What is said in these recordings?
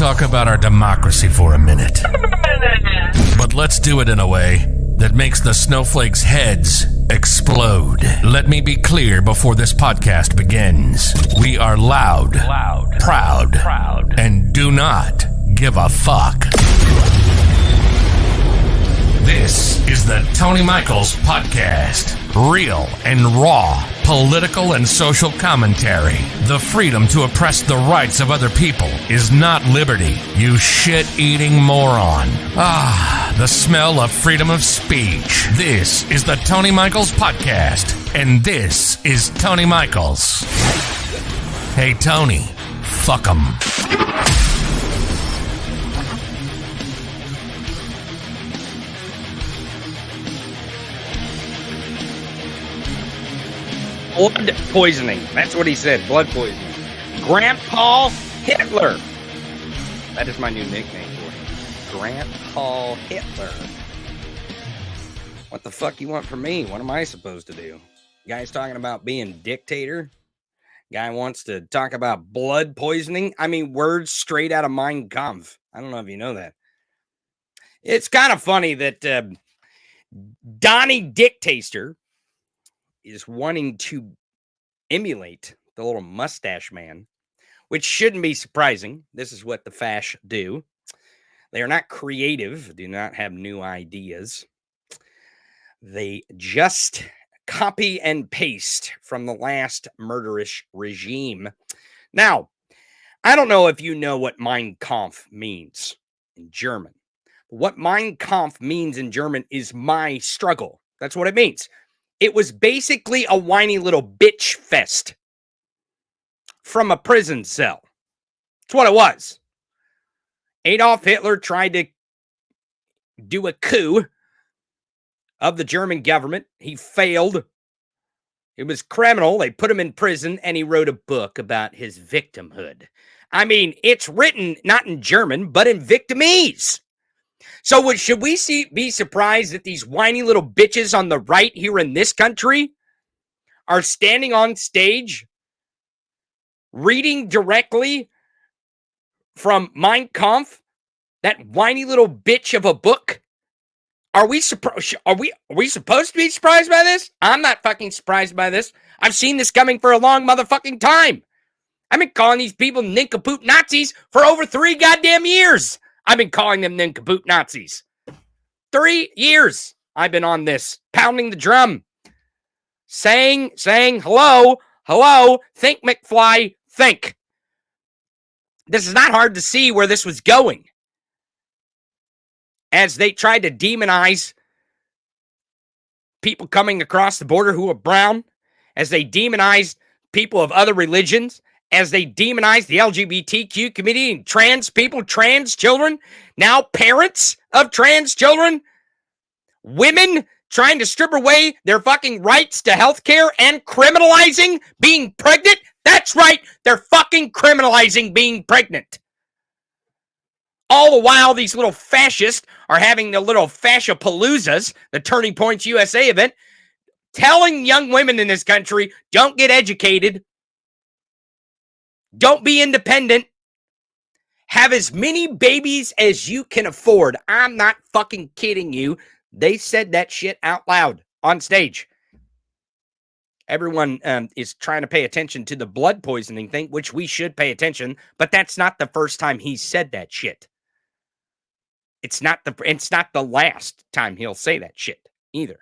talk about our democracy for a minute. But let's do it in a way that makes the snowflakes' heads explode. Let me be clear before this podcast begins. We are loud, proud, and do not give a fuck. This is the Tony Michaels Podcast. Real and raw political and social commentary. The freedom to oppress the rights of other people is not liberty, you shit-eating moron. The smell of freedom of speech. This is the Tony Michaels Podcast, and this is Tony Michaels. Hey, Tony, fuck 'em. Blood poisoning. That's what he said. Blood poisoning. Grandpa Hitler. That is my new nickname for him. Grandpa Hitler. What the fuck you want from me? What am I supposed to do? Guy's talking about being dictator. Guy wants to talk about blood poisoning. I mean, words straight out of Mein Kampf. I don't know if you know that. It's kind of funny that Donnie Dictator is wanting to emulate the little mustache man, which shouldn't be surprising. This is what the fash do. They are not creative, do not have new ideas. They just copy and paste from the last murderous regime. Now, I don't know if you know what Mein Kampf means in German. What Mein Kampf means in German is my struggle. That's what it means. It was basically a whiny little bitch fest from a prison cell. That's what it was. Adolf Hitler tried to do a coup of the German government. He failed. It was criminal. They put him in prison, and he wrote a book about his victimhood. I mean, it's written not in German, but in Victimese. So should we be surprised that these whiny little bitches on the right here in this country are standing on stage reading directly from Mein Kampf, that whiny little bitch of a book? Are we supposed to be surprised by this? I'm not fucking surprised by this. I've seen this coming for a long motherfucking time. I've been calling these people nincompoop Nazis for over 3 goddamn years. I've been calling them nincompoop Nazis. 3 years I've been on this, pounding the drum, saying, hello, think McFly, think. This is not hard to see where this was going. As they tried to demonize people coming across the border who are brown, as they demonized people of other religions, as they demonize the LGBTQ community and trans people, trans children, now parents of trans children, women trying to strip away their fucking rights to health care and criminalizing being pregnant. That's right, they're fucking criminalizing being pregnant. All the while, these little fascists are having the little fascia-paloozas, the Turning Points USA event, telling young women in this country, don't get educated, don't be independent. Have as many babies as you can afford. I'm not fucking kidding you. They said that shit out loud on stage. Everyone is trying to pay attention to the blood poisoning thing, which we should pay attention, but that's not the first time he said that shit. It's not the last time he'll say that shit either.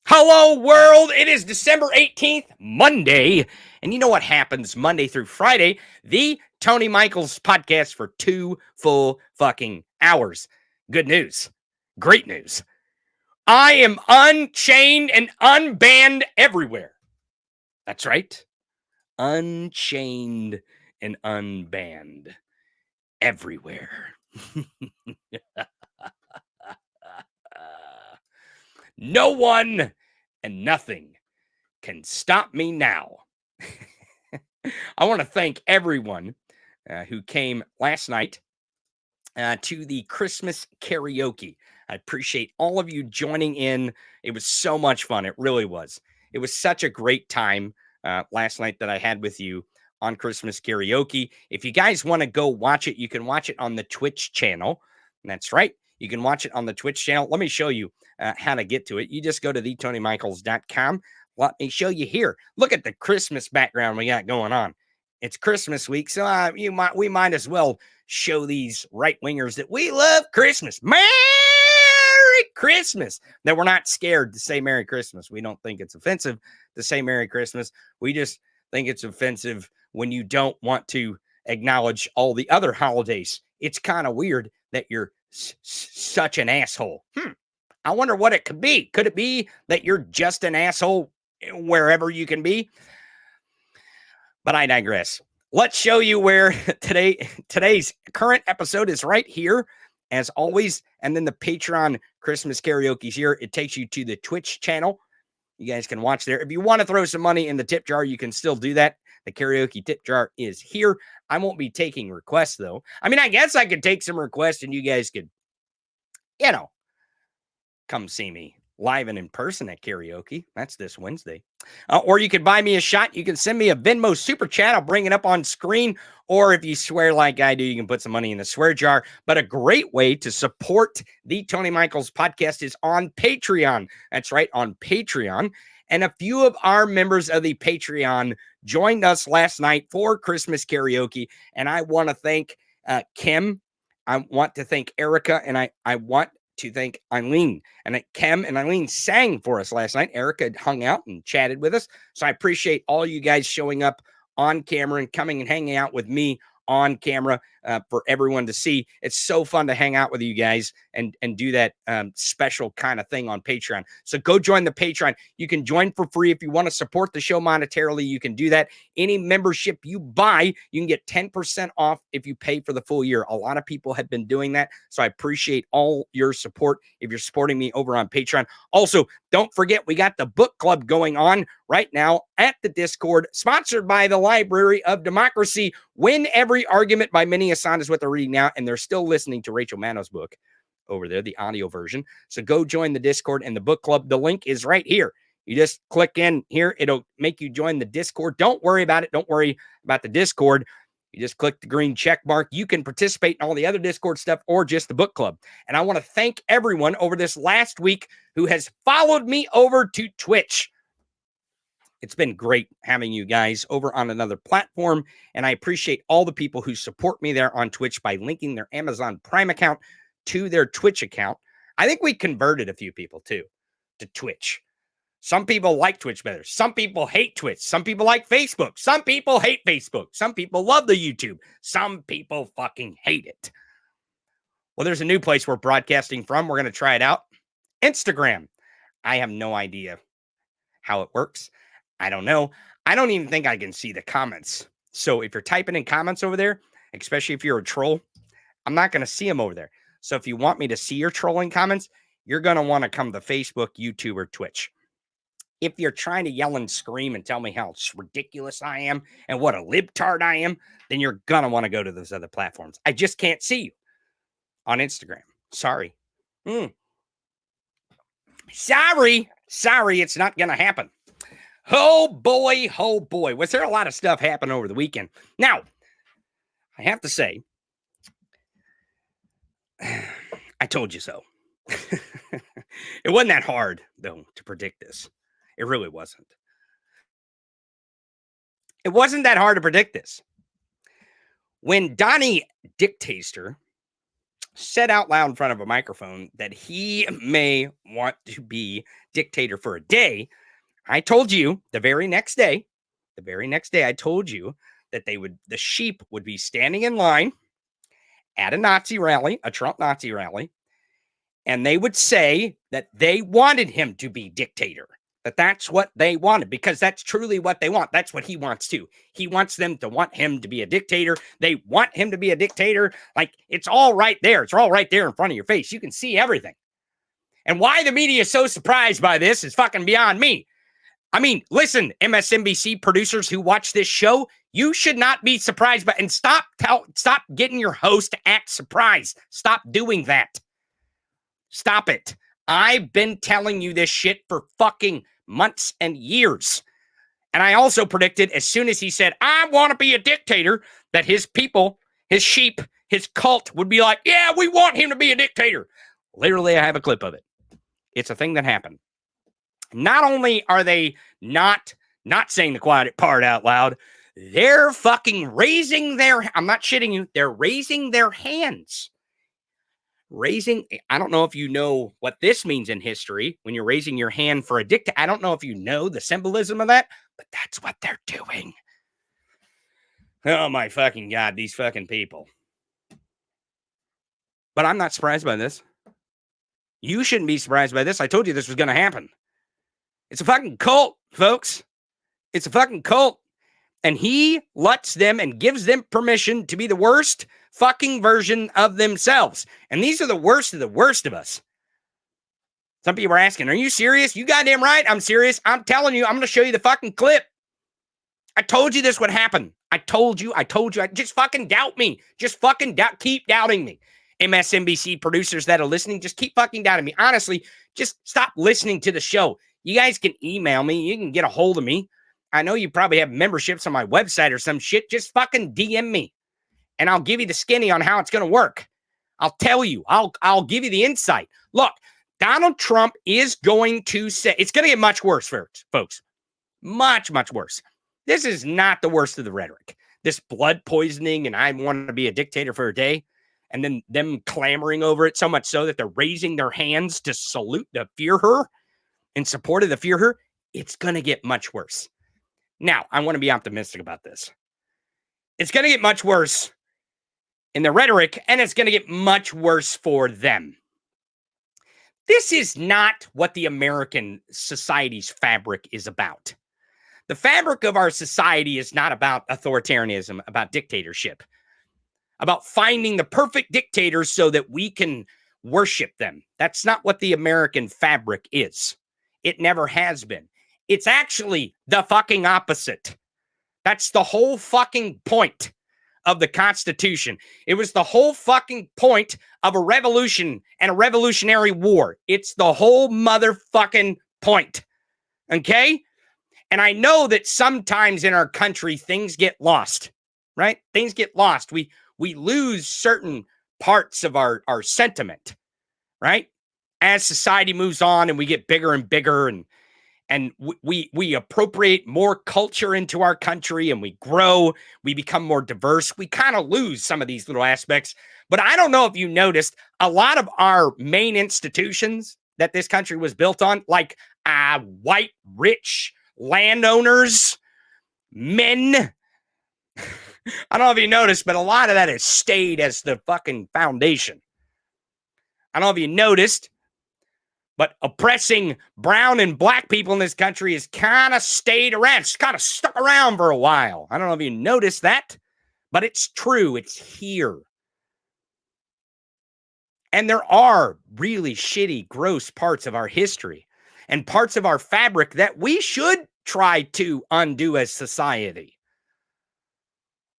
Hello, world. It is December 18th, Monday. And you know what happens Monday through Friday? The Tony Michaels Podcast for 2 full fucking hours. Good news. Great news. I am unchained and unbanned everywhere. That's right. Unchained and unbanned everywhere. No one and nothing can stop me now. I want to thank everyone who came last night to the Christmas karaoke. I appreciate all of you joining in. It was so much fun. It really was. It was such a great time last night that I had with you on Christmas karaoke. If you guys want to go watch it, you can watch it on the Twitch channel. And that's right. You can watch it on the Twitch channel. Let me show you how to get to it. You just go to theTonyMichaels.com. Let me show you here. Look at the Christmas background we got going on. It's Christmas week, so we might as well show these right-wingers that we love Christmas. Merry Christmas. That we're not scared to say Merry Christmas. We don't think it's offensive to say Merry Christmas. We just think it's offensive when you don't want to acknowledge all the other holidays. It's kind of weird that you're such an asshole. I wonder what it could be. Could it be that you're just an asshole wherever you can be? But I digress. Let's show you where today's current episode is right here, as always. And then the Patreon Christmas karaoke is here. It takes you to the Twitch channel. You guys can watch there. If you want to throw some money in the tip jar, you can still do that. The karaoke tip jar is here. I won't be taking requests, though. I mean, I guess I could take some requests and you guys could, come see me live and in person at karaoke. That's this Wednesday. Or you could buy me a shot. You can send me a Venmo super chat. I'll bring it up on screen. Or if you swear like I do, you can put some money in the swear jar. But a great way to support the Tony Michaels podcast is on Patreon. That's right, on Patreon. And a few of our members of the Patreon joined us last night for Christmas karaoke. And I want to thank Kim. I want to thank Erica. And I want to thank Eileen. And Kim and Eileen sang for us last night. Erica hung out and chatted with us. So I appreciate all you guys showing up on camera and coming and hanging out with me on camera for everyone to see. It's so fun to hang out with you guys and do that special kind of thing on Patreon. So go join the Patreon. You can join for free. If you want to support the show monetarily, you can do that. Any membership you buy, you can get 10% off if you pay for the full year. A lot of people have been doing that. So I appreciate all your support if you're supporting me over on Patreon. Also, don't forget, we got the book club going on right now at the Discord, sponsored by the Library of Democracy. Win Every Argument by Minnie Hassan is what they're reading now, and they're still listening to Rachel Maddow's book over there, the audio version. So go join the Discord and the book club. The link is right here. You just click in here. It'll make you join the Discord. Don't worry about it. Don't worry about the Discord. You just click the green check mark. You can participate in all the other Discord stuff or just the book club. And I want to thank everyone over this last week who has followed me over to Twitch. It's been great having you guys over on another platform, and I appreciate all the people who support me there on Twitch by linking their Amazon Prime account to their Twitch account. I think we converted a few people, too, to Twitch. Some people like Twitch better. Some people hate Twitch. Some people like Facebook. Some people hate Facebook. Some people love the YouTube. Some people fucking hate it. Well, there's a new place we're broadcasting from. We're going to try it out. Instagram. I have no idea how it works. I don't know. I don't even think I can see the comments. So if you're typing in comments over there, especially if you're a troll, I'm not going to see them over there. So if you want me to see your trolling comments, you're going to want to come to Facebook, YouTube, or Twitch. If you're trying to yell and scream and tell me how ridiculous I am and what a libtard I am, then you're going to want to go to those other platforms. I just can't see you on Instagram. Sorry. Sorry, it's not going to happen. Oh boy. Was there a lot of stuff happen over the weekend? Now, I have to say, I told you so. It wasn't that hard, though, to predict this. It really wasn't. It wasn't that hard to predict this. When Donnie DICTATOR said out loud in front of a microphone that he may want to be dictator for a day, I told you the very next day, I told you that the sheep would be standing in line at a Nazi rally, a Trump Nazi rally, and they would say that they wanted him to be dictator, that that's what they wanted, because that's truly what they want. That's what he wants too. He wants them to want him to be a dictator. They want him to be a dictator. Like, it's all right there. It's all right there in front of your face. You can see everything. And why the media is so surprised by this is fucking beyond me. I mean, listen, MSNBC producers who watch this show, you should not be surprised by, and stop getting your host to act surprised. Stop doing that. Stop it. I've been telling you this shit for fucking months and years. And I also predicted as soon as he said, I want to be a dictator, that his people, his sheep, his cult would be like, yeah, we want him to be a dictator. Literally, I have a clip of it. It's a thing that happened. Not only are they not saying the quiet part out loud, they're fucking raising their, I'm not shitting you, they're raising their hands. I don't know if you know what this means in history when you're raising your hand for a dictator. I don't know if you know the symbolism of that, but that's what they're doing. Oh my fucking God, these fucking people. But I'm not surprised by this. You shouldn't be surprised by this. I told you this was going to happen. It's a fucking cult, folks. It's a fucking cult. And he lets them and gives them permission to be the worst fucking version of themselves. And these are the worst of us. Some people are asking, are you serious? You goddamn right, I'm serious. I'm telling you, I'm going to show you the fucking clip. I told you this would happen. I told you. Just fucking doubt me. Just fucking keep doubting me. MSNBC producers that are listening, just keep fucking doubting me. Honestly, just stop listening to the show. You guys can email me. You can get a hold of me. I know you probably have memberships on my website or some shit. Just fucking DM me. And I'll give you the skinny on how it's going to work. I'll tell you. I'll give you the insight. Look, Donald Trump is going to say, it's going to get much worse, folks. Much, much worse. This is not the worst of the rhetoric. This blood poisoning and I want to be a dictator for a day. And then them clamoring over it so much so that they're raising their hands to salute the Führer in support of the Führer. It's going to get much worse. Now, I want to be optimistic about this. It's going to get much worse in the rhetoric, and it's going to get much worse for them. This is not what the American society's fabric is about. The fabric of our society is not about authoritarianism, about dictatorship, about finding the perfect dictators so that we can worship them. That's not what the American fabric is. It never has been. It's actually the fucking opposite. That's the whole fucking point of the Constitution. It was the whole fucking point of a revolution and a revolutionary war. It's the whole motherfucking point. Okay? And I know that sometimes in our country, things get lost, right? Things get lost. We lose certain parts of our sentiment, right? As society moves on and we get bigger and bigger and we appropriate more culture into our country and we grow, we become more diverse. We kind of lose some of these little aspects. But I don't know if you noticed, a lot of our main institutions that this country was built on, like white, rich landowners, men. I don't know if you noticed, but a lot of that has stayed as the fucking foundation. I don't know if you noticed, but oppressing brown and black people in this country has kind of stayed around. It's kind of stuck around for a while. I don't know if you noticed that, but it's true. It's here. And there are really shitty, gross parts of our history and parts of our fabric that we should try to undo as society.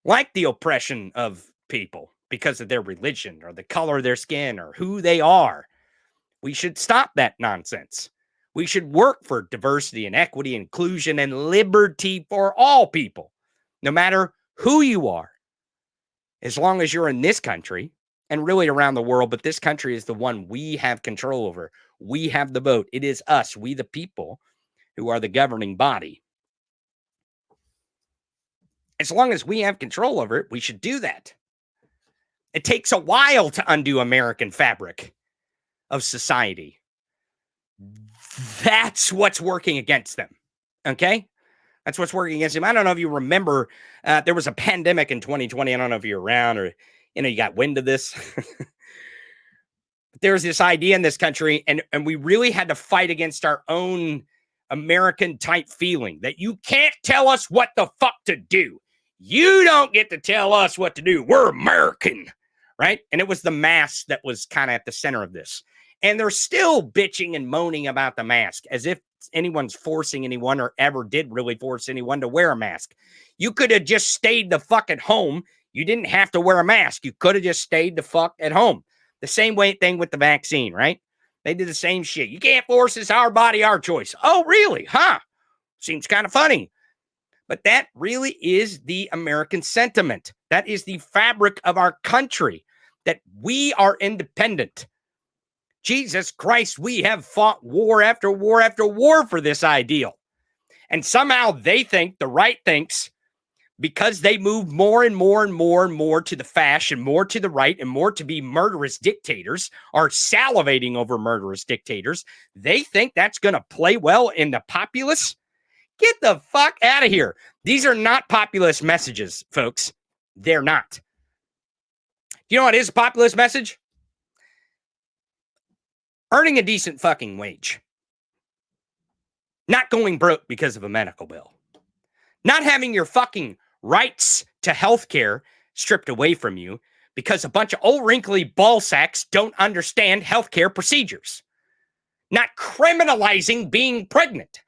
Like the oppression of people because of their religion or the color of their skin or who they are. We should stop that nonsense. We should work for diversity and equity, inclusion, and liberty for all people, no matter who you are. As long as you're in this country and really around the world, but this country is the one we have control over. We have the vote. It is us, we the people, who are the governing body. As long as we have control over it, we should do that. It takes a while to undo American fabric of society. That's what's working against them. Okay? That's what's working against them. I don't know if you remember, there was a pandemic in 2020. I don't know if you're around or, you got wind of this. There's this idea in this country, and we really had to fight against our own American type feeling that you can't tell us what the fuck to do. You don't get to tell us what to do. We're American, right? And it was the mask that was kind of at the center of this. And they're still bitching and moaning about the mask as if anyone's forcing anyone or ever did really force anyone to wear a mask. You could have just stayed the fuck at home. You didn't have to wear a mask. You could have just stayed the fuck at home. The same thing with the vaccine, right? They did the same shit. You can't force this, our body, our choice. Oh, really? Huh? Seems kind of funny. But that really is the American sentiment. That is the fabric of our country, that we are independent. Jesus Christ, we have fought war after war after war for this ideal. And somehow they think, the right thinks, because they move more and more and more and more to the fash and more to the right and more to be murderous dictators, are salivating over murderous dictators, they think that's going to play well in the populace. Get the fuck out of here. These are not populist messages, folks. They're not. You know what is a populist message? Earning a decent fucking wage. Not going broke because of a medical bill. Not having your fucking rights to health care stripped away from you because a bunch of old wrinkly ball sacks don't understand healthcare procedures. Not criminalizing being pregnant.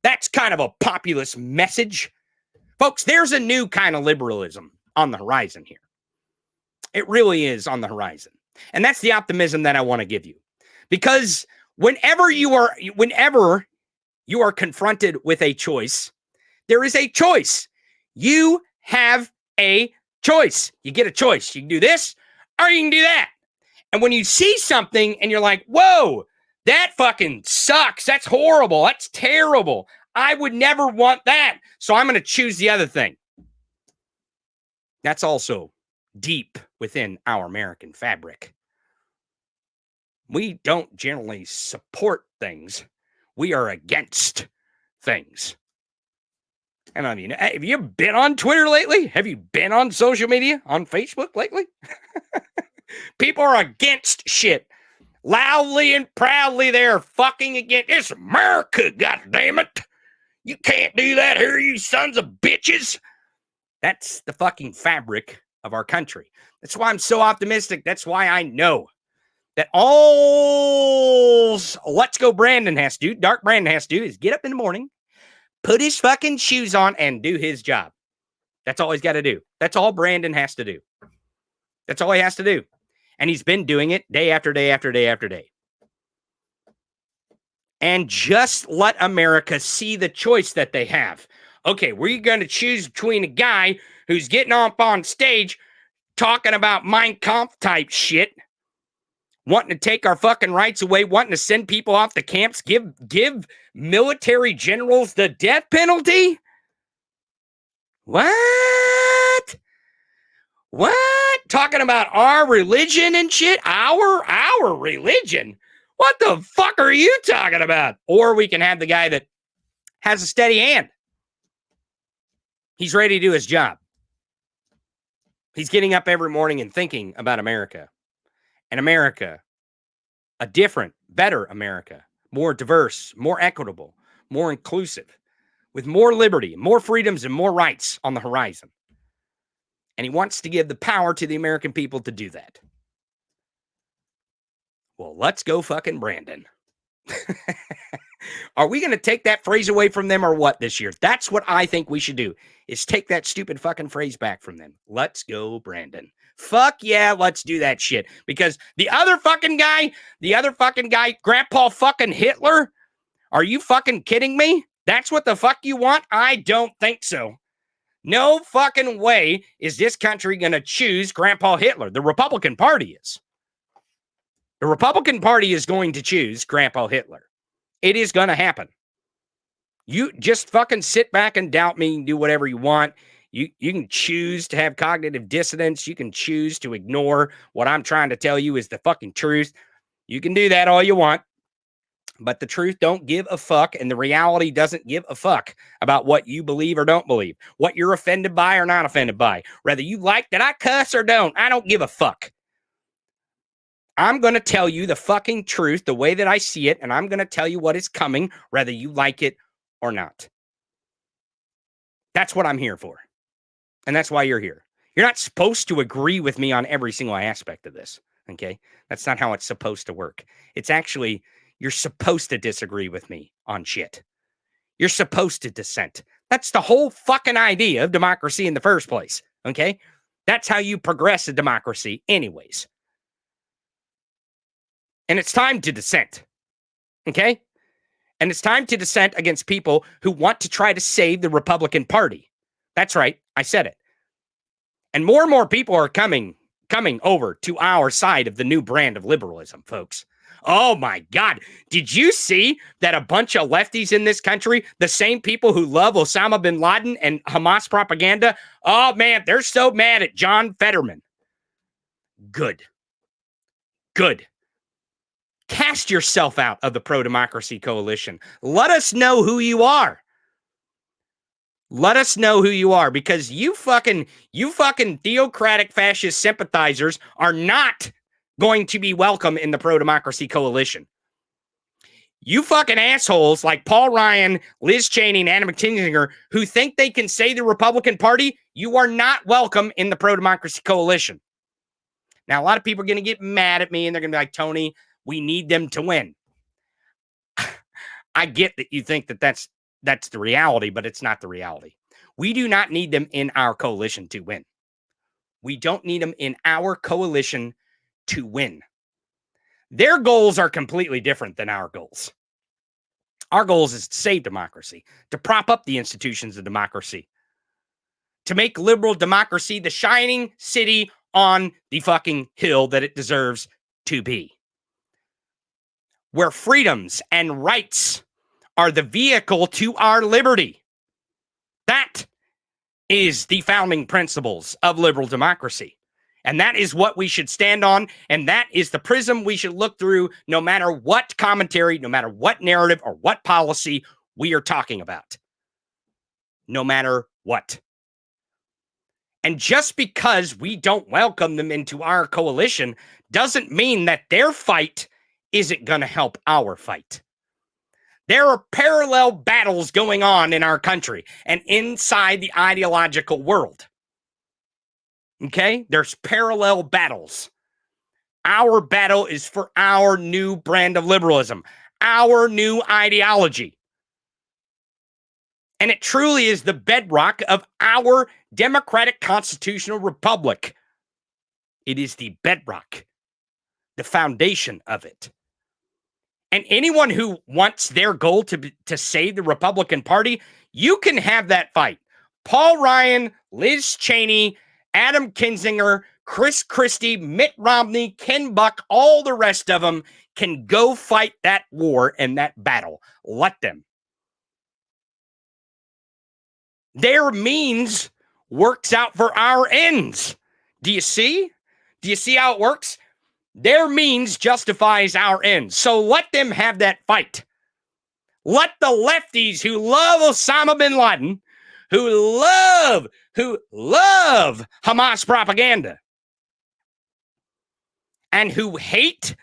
That's kind of a populist message. Folks, there's a new kind of liberalism on the horizon here. It really is on the horizon. And that's the optimism that I want to give you. Because whenever you are confronted with a choice, there is a choice. You have a choice. You get a choice. You can do this or you can do that. And when you see something and you're like, whoa, that fucking sucks. That's horrible. That's terrible. I would never want that. So I'm going to choose the other thing. That's also deep within our American fabric. We don't generally support things. We are against things. And I mean, have you been on Twitter lately? Have you been on social media, on Facebook lately? People are against shit. Loudly and proudly, they're fucking against. It's America, goddammit. You can't do that here, you sons of bitches. That's the fucking fabric of our country. That's why I'm so optimistic. That's why I know that all Let's Go Brandon has to do, Dark Brandon has to do, is get up in the morning, put his fucking shoes on, and do his job. That's all he's got to do. That's all Brandon has to do. That's all he has to do. And he's been doing it day after day after day after day. And just let America see the choice that they have. Okay, we're going to choose between a guy who's getting up on stage talking about Mein Kampf type shit, wanting to take our fucking rights away, wanting to send people off the camps, give military generals the death penalty? What? Talking about our religion and shit? Our religion? What the fuck are you talking about? Or we can have the guy that has a steady hand. He's ready to do his job. He's getting up every morning and thinking about America. And America, a different, better America, more diverse, more equitable, more inclusive, with more liberty, more freedoms, and more rights on the horizon. And he wants to give the power to the American people to do that. Well, let's go fucking Brandon. Are we going to take that phrase away from them or what this year? That's what I think we should do, is take that stupid fucking phrase back from them. Let's go Brandon. Fuck yeah, let's do that shit. Because the other fucking guy, Grandpa fucking Hitler, are you fucking kidding me? That's what the fuck you want? I don't think so. No fucking way is this country going to choose Grandpa Hitler. The Republican Party is. The Republican Party is going to choose Grandpa Hitler. It is going to happen. You just fucking sit back and doubt me and do whatever you want. You can choose to have cognitive dissonance. You can choose to ignore what I'm trying to tell you is the fucking truth. You can do that all you want. But the truth don't give a fuck, and the reality doesn't give a fuck about what you believe or don't believe, what you're offended by or not offended by. Whether you like that I cuss or don't, I don't give a fuck. I'm going to tell you the fucking truth the way that I see it, and I'm going to tell you what is coming, whether you like it or not. That's what I'm here for. And that's why you're here. You're not supposed to agree with me on every single aspect of this, okay? That's not how it's supposed to work. It's actually, you're supposed to disagree with me on shit. You're supposed to dissent. That's the whole fucking idea of democracy in the first place, okay? That's how you progress a democracy anyways. And it's time to dissent, okay? And it's time to dissent against people who want to try to save the Republican Party. That's right. I said it. And more people are coming over to our side of the new brand of liberalism, folks. Oh my God. Did you see that a bunch of lefties in this country, the same people who love Osama bin Laden and Hamas propaganda, oh man, they're so mad at John Fetterman. Good. Cast yourself out of the pro-democracy coalition. Let us know who you are. Let us know who you are, because you fucking theocratic fascist sympathizers are not going to be welcome in the pro-democracy coalition. You fucking assholes like Paul Ryan, Liz Cheney, and Adam Kinzinger who think they can say the Republican Party, you are not welcome in the pro-democracy coalition. Now, a lot of people are going to get mad at me and they're going to be like, Tony, we need them to win. I get that you think that that's the reality, but it's not the reality. We do not need them in our coalition to win. We don't need them in our coalition to win. Their goals are completely different than our goals. Our goals is to save democracy, to prop up the institutions of democracy, to make liberal democracy the shining city on the fucking hill that it deserves to be, where freedoms and rights are the vehicle to our liberty. That is the founding principles of liberal democracy. And that is what we should stand on. And that is the prism we should look through, no matter what commentary, no matter what narrative or what policy we are talking about. No matter what. And just because we don't welcome them into our coalition doesn't mean that their fight isn't going to help our fight. There are parallel battles going on in our country and inside the ideological world. Okay? There's parallel battles. Our battle is for our new brand of liberalism, our new ideology. And it truly is the bedrock of our democratic constitutional republic. It is the bedrock, the foundation of it. And anyone who wants their goal to save the Republican Party, you can have that fight. Paul Ryan, Liz Cheney, Adam Kinzinger, Chris Christie, Mitt Romney, Ken Buck, all the rest of them can go fight that war and that battle. Let them. Their means works out for our ends. Do you see? Do you see how it works? Their means justifies our ends. So let them have that fight. Let the lefties who love Osama bin Laden, who love Hamas propaganda, and who hate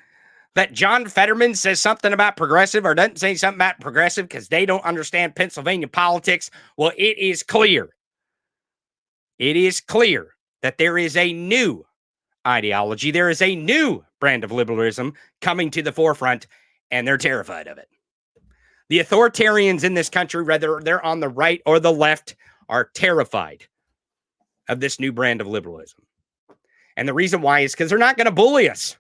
that John Fetterman says something about progressive or doesn't say something about progressive because they don't understand Pennsylvania politics. Well, it is clear. It is clear that there is a new ideology. There is a new brand of liberalism coming to the forefront, and they're terrified of it. The authoritarians in this country, whether they're on the right or the left, are terrified of this new brand of liberalism. And the reason why is because they're not going to bully us.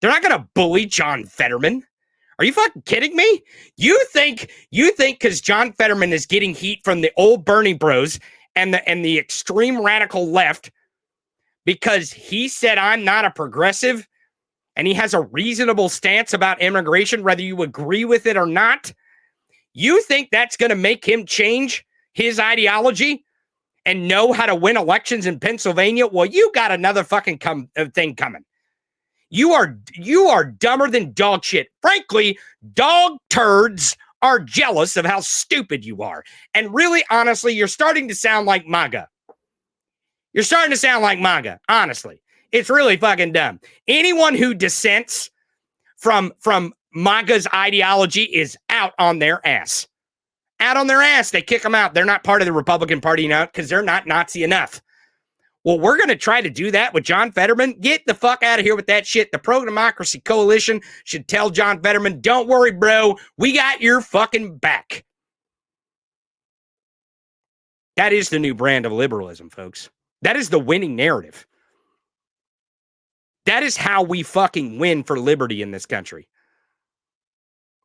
They're not going to bully John Fetterman. Are you fucking kidding me? You think because John Fetterman is getting heat from the old Bernie bros and the extreme radical left because he said I'm not a progressive and he has a reasonable stance about immigration, whether you agree with it or not, you think that's going to make him change his ideology and know how to win elections in Pennsylvania? Well, you got another fucking thing coming. You are dumber than dog shit. Frankly, dog turds are jealous of how stupid you are. And really, honestly, you're starting to sound like MAGA. You're starting to sound like MAGA, honestly. It's really fucking dumb. Anyone who dissents from MAGA's ideology is out on their ass. Out on their ass. They kick them out. They're not part of the Republican Party now because they're not Nazi enough. Well, we're going to try to do that with John Fetterman. Get the fuck out of here with that shit. The Pro-Democracy Coalition should tell John Fetterman, don't worry, bro. We got your fucking back. That is the new brand of liberalism, folks. That is the winning narrative. That is how we fucking win for liberty in this country.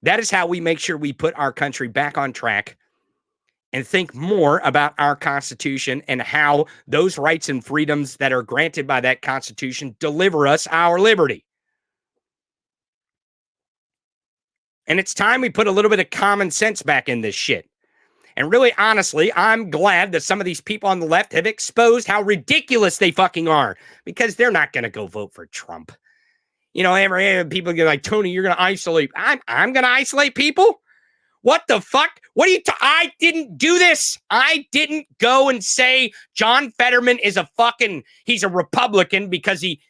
That is how we make sure we put our country back on track and think more about our Constitution and how those rights and freedoms that are granted by that Constitution deliver us our liberty. And it's time we put a little bit of common sense back in this shit. And really, honestly, I'm glad that some of these people on the left have exposed how ridiculous they fucking are, because they're not going to go vote for Trump. You know, every people get like, Tony, you're going to isolate. I'm going to isolate people? What the fuck? What are you I didn't do this. I didn't go and say John Fetterman is he's a Republican because he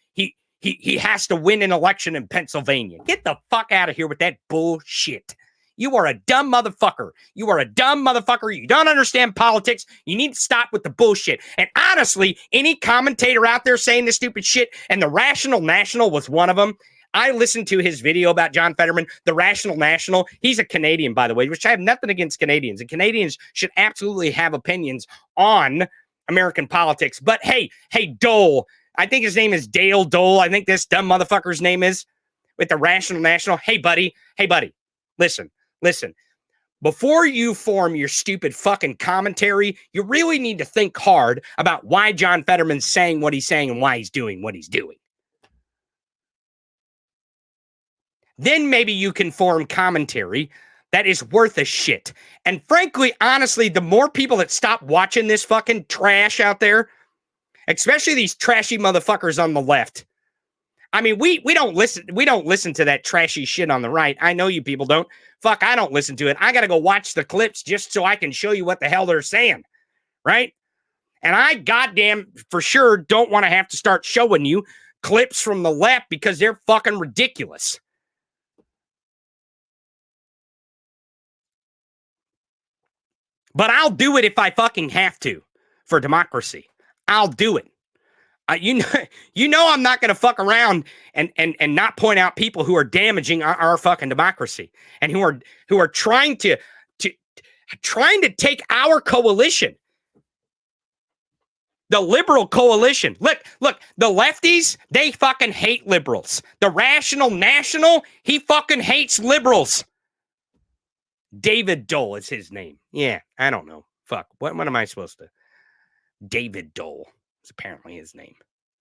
has to win an election in Pennsylvania. Get the fuck out of here with that bullshit. You are a dumb motherfucker. You are a dumb motherfucker. You don't understand politics. You need to stop with the bullshit. And honestly, any commentator out there saying this stupid shit, and the Rational National was one of them. I listened to his video about John Fetterman, the Rational National. He's a Canadian, by the way, which I have nothing against Canadians. And Canadians should absolutely have opinions on American politics. But hey, Dole, I think his name is Dale Dole. I think this dumb motherfucker's name is, with the Rational National. Hey, buddy, listen. Before you form your stupid fucking commentary, you really need to think hard about why John Fetterman's saying what he's saying and why he's doing what he's doing. Then maybe you can form commentary that is worth a shit. And frankly, honestly, the more people that stop watching this fucking trash out there, especially these trashy motherfuckers on the left. I mean, we don't listen to that trashy shit on the right. I know you people don't. Fuck, I don't listen to it. I got to go watch the clips just so I can show you what the hell they're saying. Right? And I goddamn for sure don't want to have to start showing you clips from the left because they're fucking ridiculous. But I'll do it if I fucking have to for democracy. I'll do it. You know I'm not going to fuck around and not point out people who are damaging our fucking democracy and who are trying to take our coalition, the liberal coalition. Look, the lefties, they fucking hate liberals. The Rational National, he fucking hates liberals. David Dole is his name. Yeah, I don't know. Fuck. What am I supposed to? David Dole is apparently his name.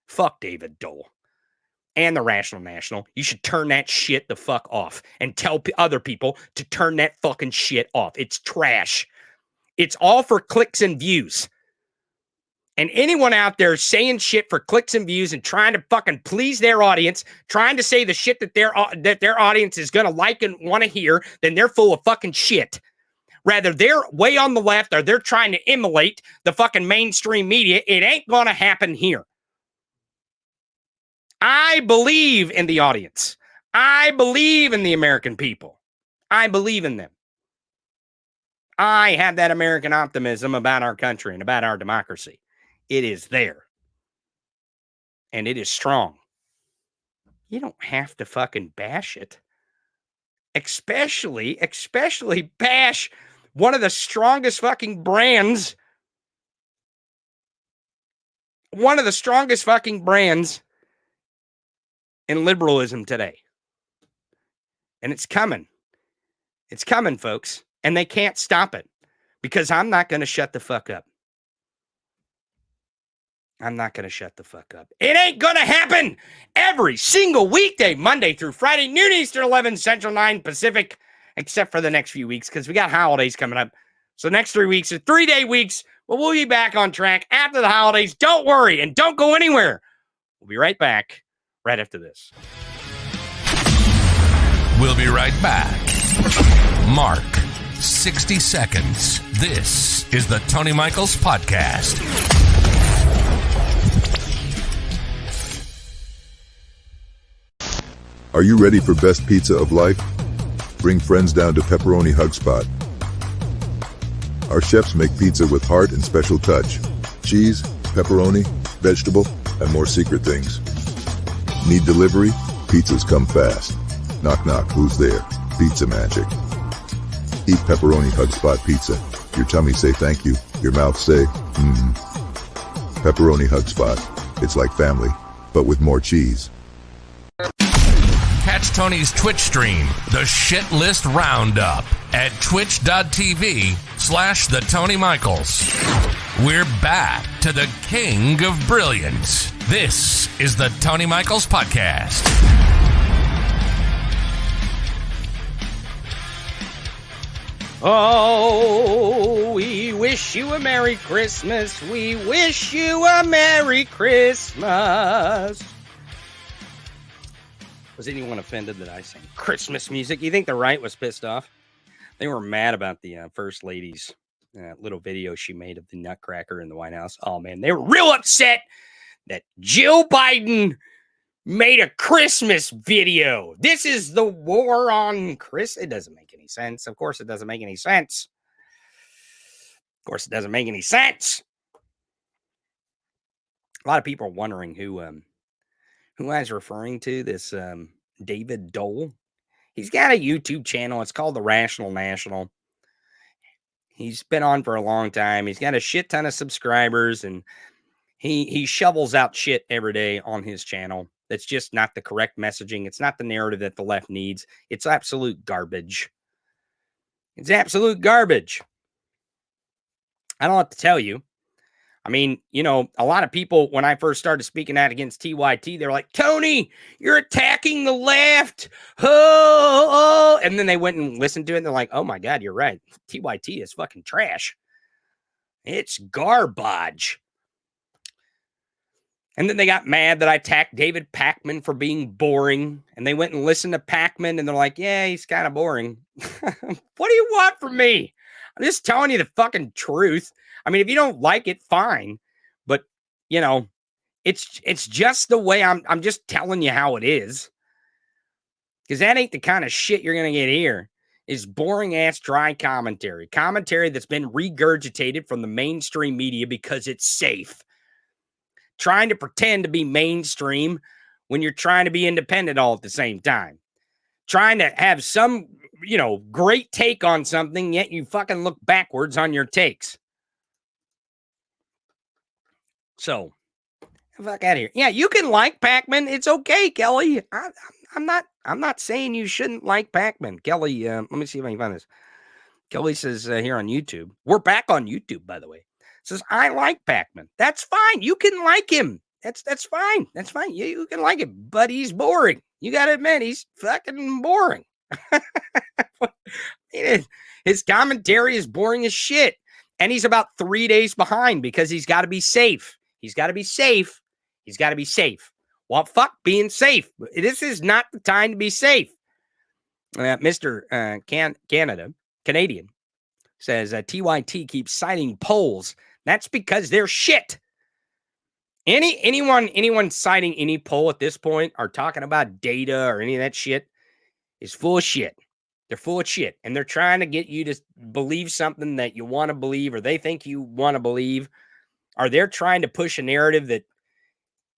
Fuck David Dole. And the Rational National. You should turn that shit the fuck off and tell other people to turn that fucking shit off. It's trash. It's all for clicks and views. And anyone out there saying shit for clicks and views and trying to fucking please their audience, trying to say the shit that their audience is going to like and want to hear, then they're full of fucking shit. Rather, they're way on the left or they're trying to emulate the fucking mainstream media. It ain't going to happen here. I believe in the audience. I believe in the American people. I believe in them. I have that American optimism about our country and about our democracy. It is there. And it is strong. You don't have to fucking bash it. Especially bash one of the strongest fucking brands. One of the strongest fucking brands in liberalism today. And it's coming. It's coming, folks. And they can't stop it. Because I'm not going to shut the fuck up. I'm not going to shut the fuck up. It ain't going to happen every single weekday, Monday through Friday, noon Eastern, 11 Central, 9 Pacific, except for the next few weeks because we got holidays coming up. So next 3 weeks are 3-day weeks, but we'll be back on track after the holidays. Don't worry and don't go anywhere. We'll be right back right after this. We'll be right back. Mark, 60 seconds. This is the Tony Michaels Podcast. Are you ready for best pizza of life? Bring friends down to Pepperoni Hug Spot. Our chefs make pizza with heart and special touch. Cheese, pepperoni, vegetable, and more secret things. Need delivery? Pizzas come fast. Knock knock, who's there? Pizza magic. Eat Pepperoni Hug Spot pizza. Your tummy say thank you. Your mouth say, Pepperoni Hug Spot. It's like family, but with more cheese. Catch Tony's Twitch stream, The Shit List Roundup, at twitch.tv/The Tony Michaels. We're back to the king of brilliance. This is the Tony Michaels Podcast. Oh, we wish you a Merry Christmas. We wish you a Merry Christmas. Was anyone offended that I sang Christmas music? You think the right was pissed off? They were mad about the First Lady's little video she made of the Nutcracker in the White House. Oh, man, they were real upset that Jill Biden made a Christmas video. This is the war on Christmas. It doesn't make any sense. Of course, it doesn't make any sense. Of course, it doesn't make any sense. A lot of people are wondering who I was referring to, this David Dole. He's got a YouTube channel. It's called The Rational National. He's been on for a long time. He's got a shit ton of subscribers, and he shovels out shit every day on his channel. That's just not the correct messaging. It's not the narrative that the left needs. It's absolute garbage. It's absolute garbage. I don't know what to tell you. I mean, you know, a lot of people, when I first started speaking out against TYT, they're like, Tony, you're attacking the left. Oh. And then they went and listened to it, and they're like, oh, my God, you're right. TYT is fucking trash. It's garbage. And then they got mad that I attacked David Pakman for being boring. And they went and listened to Pakman, and they're like, yeah, he's kind of boring. What do you want from me? I'm just telling you the fucking truth. I mean, if you don't like it, fine. But, you know, it's just the way I'm just telling you how it is. Because that ain't the kind of shit you're going to get here. Is boring-ass, dry commentary. Commentary that's been regurgitated from the mainstream media because it's safe. Trying to pretend to be mainstream when you're trying to be independent all at the same time. Trying to have some, you know, great take on something, yet you fucking look backwards on your takes. So, fuck out of here. Yeah, you can like Pakman. It's okay, Kelly. I'm not saying you shouldn't like Pakman. Kelly, let me see if I can find this. Kelly says here on YouTube. We're back on YouTube, by the way. Says, I like Pakman. That's fine. You can like him. That's fine. That's fine. You can like him, but he's boring. You got to admit, he's fucking boring. His commentary is boring as shit. And he's about 3 days behind because he's got to be safe. He's got to be safe. He's got to be safe. Well, fuck being safe. This is not the time to be safe. Mr. Canadian says, TYT keeps citing polls. That's because they're shit. Anyone citing any poll at this point or talking about data or any of that shit is full of shit. They're full of shit. And they're trying to get you to believe something that you want to believe or they think you want to believe. Or they're trying to push a narrative that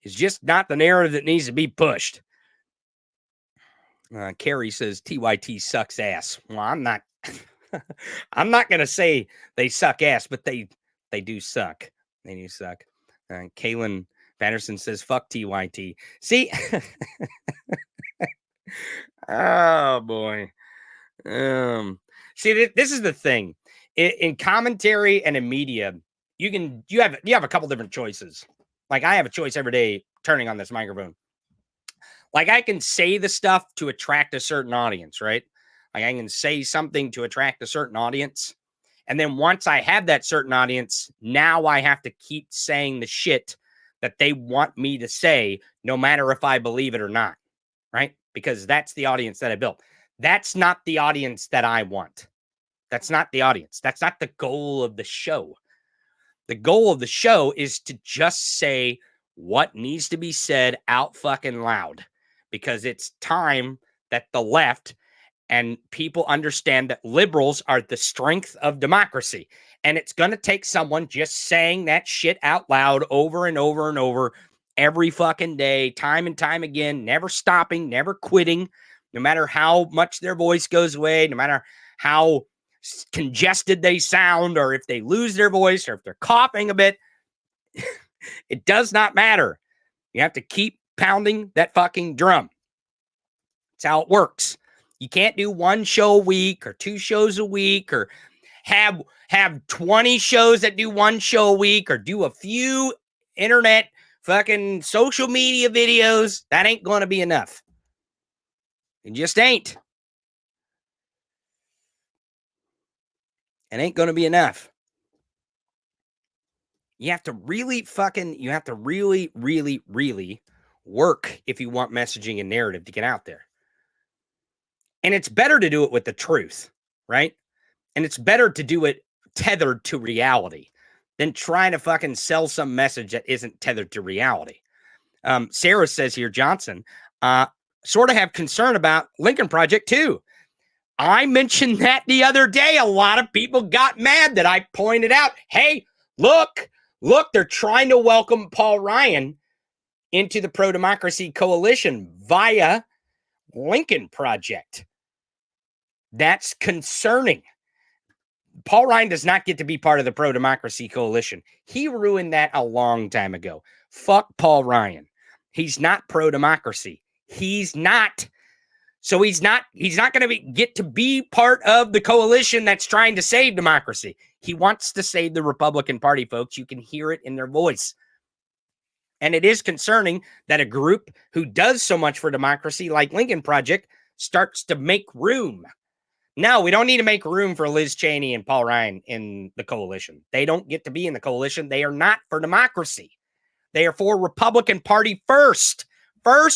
is just not the narrative that needs to be pushed. Carrie says TYT sucks ass. Well, I'm not going to say they suck ass, but they do suck. They do suck. Kaylin Patterson says, fuck TYT. See? Oh, boy. See, this is the thing. In commentary and in media, you have a couple different choices. Like, I have a choice every day turning on this microphone. Like, I can say the stuff to attract a certain audience, right? Like, I can say something to attract a certain audience. And then once I have that certain audience, now I have to keep saying the shit that they want me to say, no matter if I believe it or not, right? Because that's the audience that I built. That's not the audience that I want. That's not the audience. That's not the goal of the show. The goal of the show is to just say what needs to be said out fucking loud. Because it's time that the left and people understand that liberals are the strength of democracy. And it's going to take someone just saying that shit out loud over and over and over every fucking day, time and time again, never stopping, never quitting, no matter how much their voice goes away, no matter how congested they sound, or if they lose their voice, or if they're coughing a bit. It does not matter. You have to keep pounding that fucking drum. That's how it works. You can't do one show a week or 2 shows a week or have 20 shows that do 1 show a week or do a few internet fucking social media videos. That ain't going to be enough. It just ain't. It ain't going to be enough. You have to really really work if you want messaging and narrative to get out there. And it's better to do it with the truth, right? And it's better to do it tethered to reality than trying to fucking sell some message that isn't tethered to reality. Sarah says here, Johnson, sort of have concern about Lincoln Project too. I mentioned that the other day. A lot of people got mad that I pointed out, hey, look, they're trying to welcome Paul Ryan into the pro-democracy coalition via Lincoln Project. That's concerning. Paul Ryan does not get to be part of the pro-democracy coalition. He ruined that a long time ago. Fuck Paul Ryan. He's not pro-democracy. He's not. So he's not going to get to be part of the coalition that's trying to save democracy. He wants to save the Republican Party, folks. You can hear it in their voice. And it is concerning that a group who does so much for democracy, like Lincoln Project, starts to make room. No, we don't need to make room for Liz Cheney and Paul Ryan in the coalition. They don't get to be in the coalition. They are not for democracy. They are for Republican Party first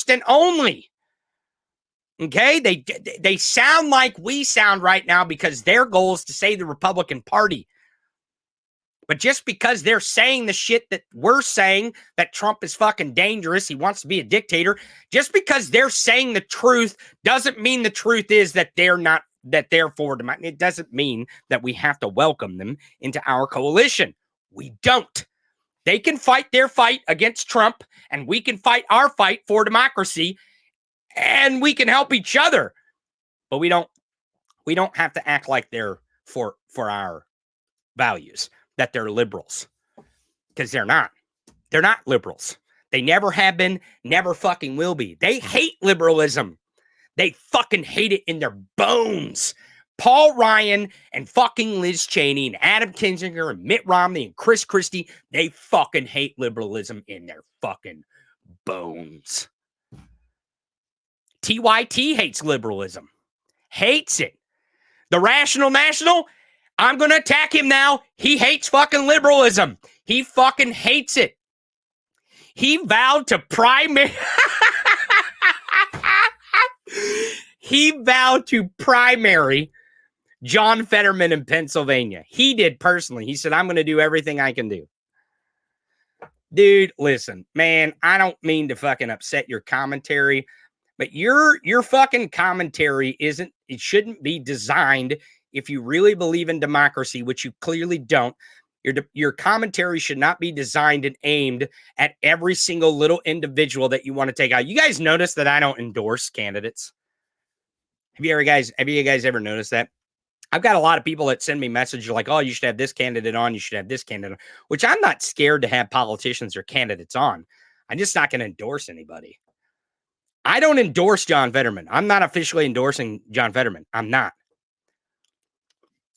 and only. Okay? They sound like we sound right now because their goal is to save the Republican Party. But just because they're saying the shit that we're saying, that Trump is fucking dangerous, he wants to be a dictator, just because they're saying the truth doesn't mean the truth is that they're for democracy. It doesn't mean that we have to welcome them into our coalition. We don't. They can fight their fight against Trump, and we can fight our fight for democracy, and we can help each other. But we don't have to act like they're for our values, that they're liberals, because they're not. They're not liberals. They never have been, never fucking will be. They hate liberalism. They fucking hate it in their bones. Paul Ryan and fucking Liz Cheney and Adam Kinzinger and Mitt Romney and Chris Christie, they fucking hate liberalism in their fucking bones. TYT hates liberalism. Hates it. The Rational National, I'm going to attack him now. He hates fucking liberalism. He fucking hates it. He vowed to primary... He vowed to primary John Fetterman in Pennsylvania. He did personally. He said, I'm going to do everything I can do. Dude, listen, man, I don't mean to fucking upset your commentary, but your fucking commentary it shouldn't be designed, if you really believe in democracy, which you clearly don't. Your commentary should not be designed and aimed at every single little individual that you want to take out. You guys notice that I don't endorse candidates? Have you guys ever noticed that? I've got a lot of people that send me messages like, oh, you should have this candidate on, you should have this candidate on, which I'm not scared to have politicians or candidates on. I'm just not going to endorse anybody. I don't endorse John Fetterman. I'm not officially endorsing John Fetterman. I'm not.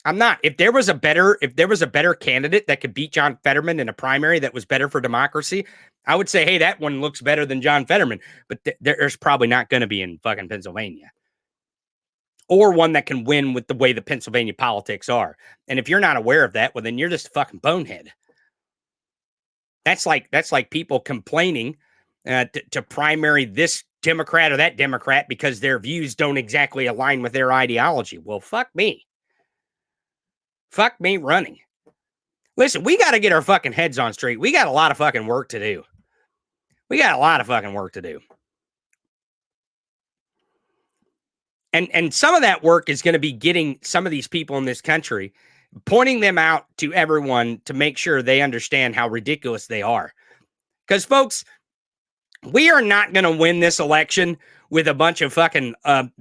If there was a better candidate that could beat John Fetterman in a primary that was better for democracy, I would say, hey, that one looks better than John Fetterman. But there's probably not going to be in fucking Pennsylvania. Or one that can win with the way the Pennsylvania politics are. And if you're not aware of that, well, then you're just a fucking bonehead. That's like people complaining to primary this Democrat or that Democrat because their views don't exactly align with their ideology. Well, fuck me. Fuck me running. Listen, we got to get our fucking heads on straight. We got a lot of fucking work to do. And some of that work is going to be getting some of these people in this country, pointing them out to everyone to make sure they understand how ridiculous they are. Because, folks, we are not going to win this election with a bunch of fucking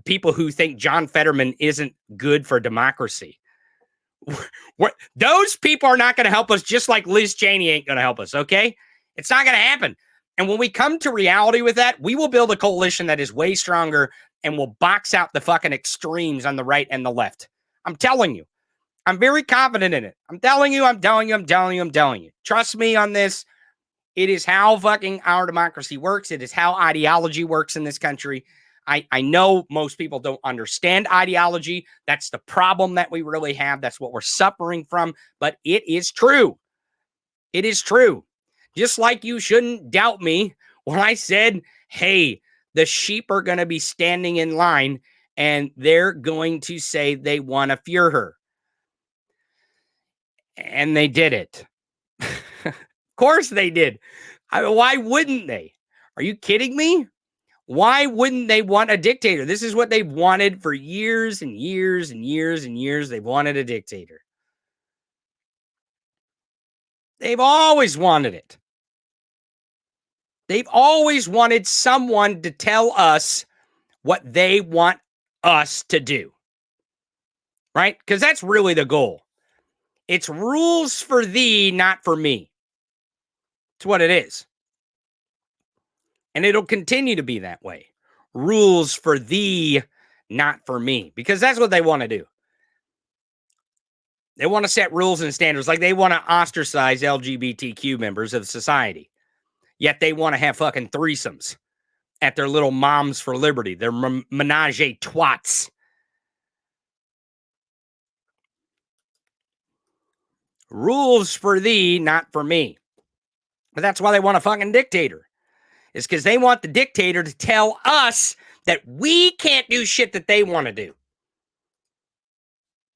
people who think John Fetterman isn't good for democracy. Those people are not going to help us, just like Liz Cheney ain't going to help us, okay? It's not going to happen. And when we come to reality with that, we will build a coalition that is way stronger and will box out the fucking extremes on the right and the left. I'm telling you. I'm very confident in it. I'm telling you. Trust me on this. It is how fucking our democracy works. It is how ideology works in this country. I know most people don't understand ideology. That's the problem that we really have. That's what we're suffering from. But it is true. It is true. Just like you shouldn't doubt me when I said, hey, the sheep are going to be standing in line and they're going to say they want to Führer. And they did it. Of course they did. Why wouldn't they? Are you kidding me? Why wouldn't they want a dictator? This is what they've wanted for years and years and years and years. They've wanted a dictator. They've always wanted it. They've always wanted someone to tell us what they want us to do. Right? Because that's really the goal. It's rules for thee, not for me. It's what it is. And it'll continue to be that way. Rules for thee, not for me. Because that's what they want to do. They want to set rules and standards. Like they want to ostracize LGBTQ members of society. Yet they want to have fucking threesomes at their little Moms for Liberty. Their menage a twats. Rules for thee, not for me. But that's why they want a fucking dictator. It's because they want the dictator to tell us that we can't do shit that they want to do.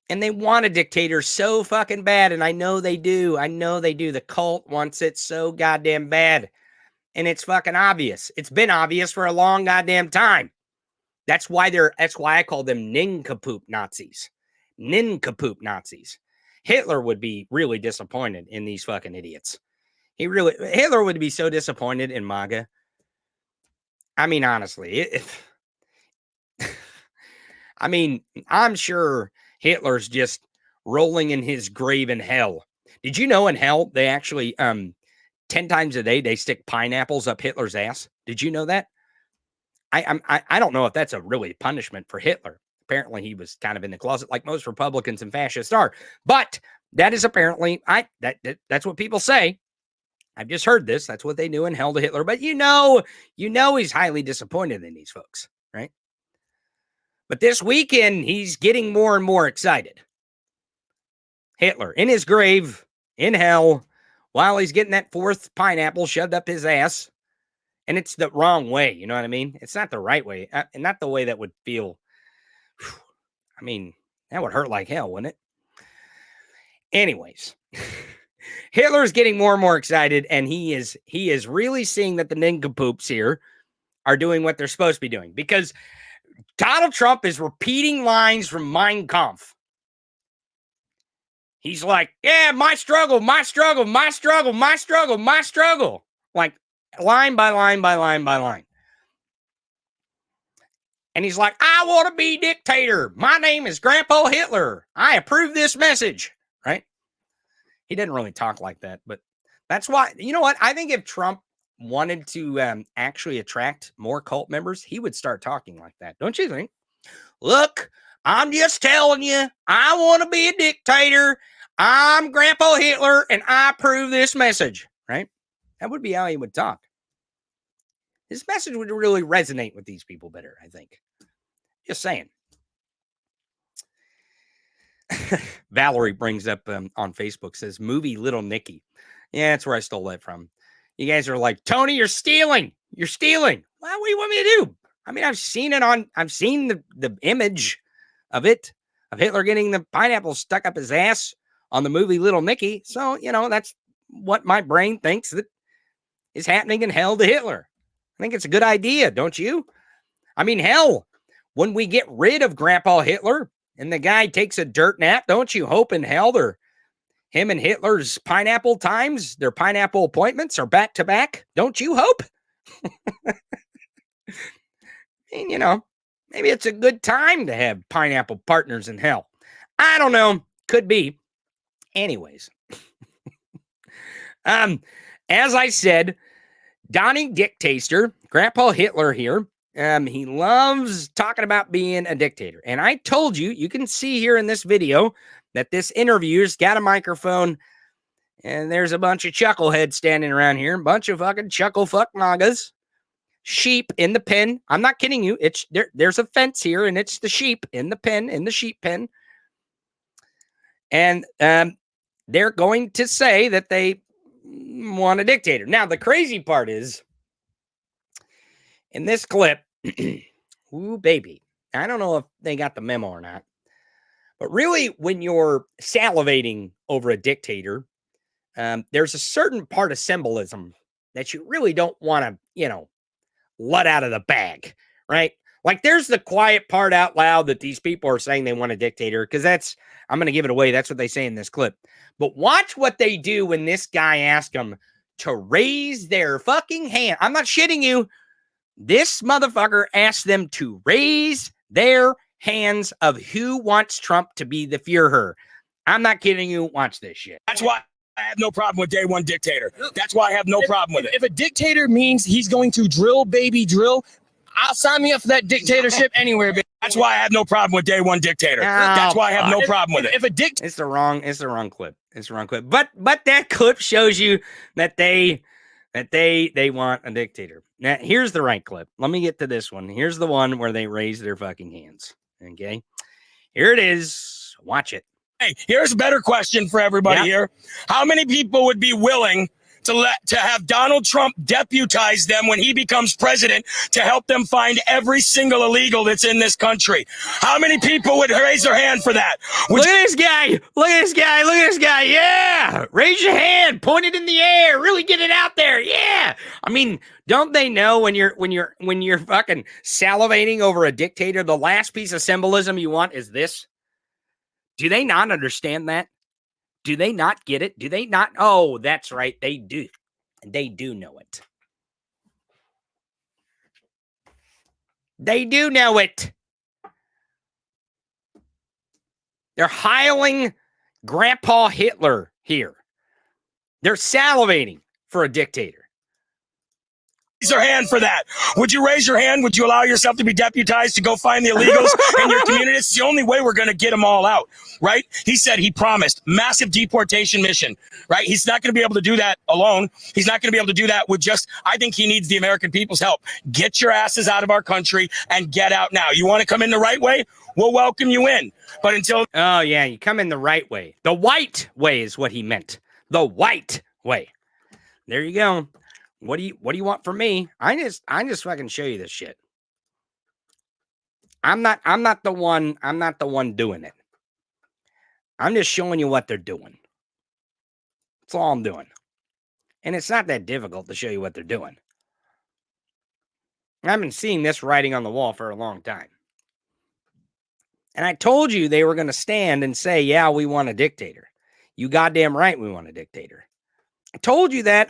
And they want a dictator so fucking bad. And I know they do. The cult wants it so goddamn bad. And it's fucking obvious. It's been obvious for a long goddamn time. That's why I call them nincompoop Nazis. Nincompoop Nazis. Hitler would be really disappointed in these fucking idiots. Hitler would be so disappointed in MAGA. I mean, honestly, I'm sure Hitler's just rolling in his grave in hell. Did you know in hell, they actually, 10 times a day, they stick pineapples up Hitler's ass? Did you know that? I don't know if that's a really punishment for Hitler. Apparently, he was kind of in the closet like most Republicans and fascists are. But that is apparently, that's what people say. I've just heard this. That's what they do in hell to Hitler. But you know he's highly disappointed in these folks, right? But this weekend, he's getting more and more excited. Hitler in his grave, in hell, while he's getting that fourth pineapple shoved up his ass. And it's the wrong way, you know what I mean? It's not the right way, and not the way that would feel, I mean, that would hurt like hell, wouldn't it? Anyways, Hitler's getting more and more excited, and he is really seeing that the nincompoops here are doing what they're supposed to be doing, because Donald Trump is repeating lines from Mein Kampf. He's like, yeah, my struggle, my struggle, my struggle, my struggle, my struggle. Like line by line by line by line. And he's like, I want to be dictator. My name is Grandpa Hitler. I approve this message, right? He didn't really talk like that, but that's why, you know what? I think if Trump wanted to actually attract more cult members, he would start talking like that. Don't you think? Look, I'm just telling you, I want to be a dictator. I'm Grandpa Hitler, and I approve this message, right? That would be how he would talk. His message would really resonate with these people better, I think. Just saying. Valerie brings up on Facebook, says, movie Little Nicky. Yeah, that's where I stole that from. You guys are like, Tony, you're stealing. You're stealing. Well, what do you want me to do? I mean, I've seen the image of it, of Hitler getting the pineapple stuck up his ass on the movie Little Nicky. So, that's what my brain thinks that is happening in hell to Hitler. I think it's a good idea, don't you? I mean, hell, when we get rid of Grandpa Hitler and the guy takes a dirt nap, don't you hope in hell him and Hitler's pineapple times, their pineapple appointments are back to back? Don't you hope? And, maybe it's a good time to have pineapple partners in hell. I don't know. Could be. Anyways. As I said, Donnie Dictator, Grandpa Hitler here. He loves talking about being a dictator. And I told you, you can see here in this video that this interviewer's got a microphone and there's a bunch of chuckleheads standing around here, a bunch of fucking chuckle fuck nagas, sheep in the pen. I'm not kidding you. It's there's a fence here and it's the sheep in the pen, in the sheep pen. And they're going to say that they want a dictator. Now, the crazy part is, in this clip, ooh, baby, I don't know if they got the memo or not, but really, when you're salivating over a dictator, there's a certain part of symbolism that you really don't want to, let out of the bag, right? Like, there's the quiet part out loud that these people are saying they want a dictator, because I'm going to give it away. That's what they say in this clip. But watch what they do when this guy asks them to raise their fucking hand. I'm not shitting you. This motherfucker asked them to raise their hands of who wants Trump to be the Führer. I'm not kidding you. Watch this shit. That's why I have no problem with day one dictator. That's why I have no problem with it. If a dictator means he's going to drill, baby, drill, I'll sign me up for that dictatorship anywhere, baby. That's why I have no problem with day one dictator. That's why I have no problem with it. If a dictator, it's the wrong clip. It's the wrong clip. But that clip shows you that they want a dictator. Now, here's the right clip. Let me get to this one. Here's the one where they raise their fucking hands. Okay. Here it is. Watch it. hey, here's a better question for everybody here. How many people would be willing to have Donald Trump deputize them when he becomes president to help them find every single illegal that's in this country? How many people would raise their hand for that? Look at this guy. Look at this guy. Look at this guy. Yeah. Raise your hand. Point it in the air. Really get it out there. Yeah. I mean, don't they know when you're fucking salivating over a dictator, the last piece of symbolism you want is this? Do they not understand that? Do they not get it? Do they not? Oh, that's right. They do. They do know it. They do know it. They're hiling Grandpa Hitler here. They're salivating for a dictator. Raise your hand for that. Would you raise your hand? Would you allow yourself to be deputized to go find the illegals in your community? It's the only way we're going to get them all out, right? He said he promised massive deportation mission, right? He's not going to be able to do that alone. He's not going to be able to do that with I think he needs the American people's help. Get your asses out of our country and get out now. You want to come in the right way? We'll welcome you in. But until... Oh, yeah, you come in the right way. The white way is what he meant. The white way. There you go. What do you want from me? I just fucking show you this shit. I'm not the one doing it. I'm just showing you what they're doing. That's all I'm doing. And it's not that difficult to show you what they're doing. I've been seeing this writing on the wall for a long time. And I told you they were going to stand and say, yeah, we want a dictator. You goddamn right we want a dictator. I told you that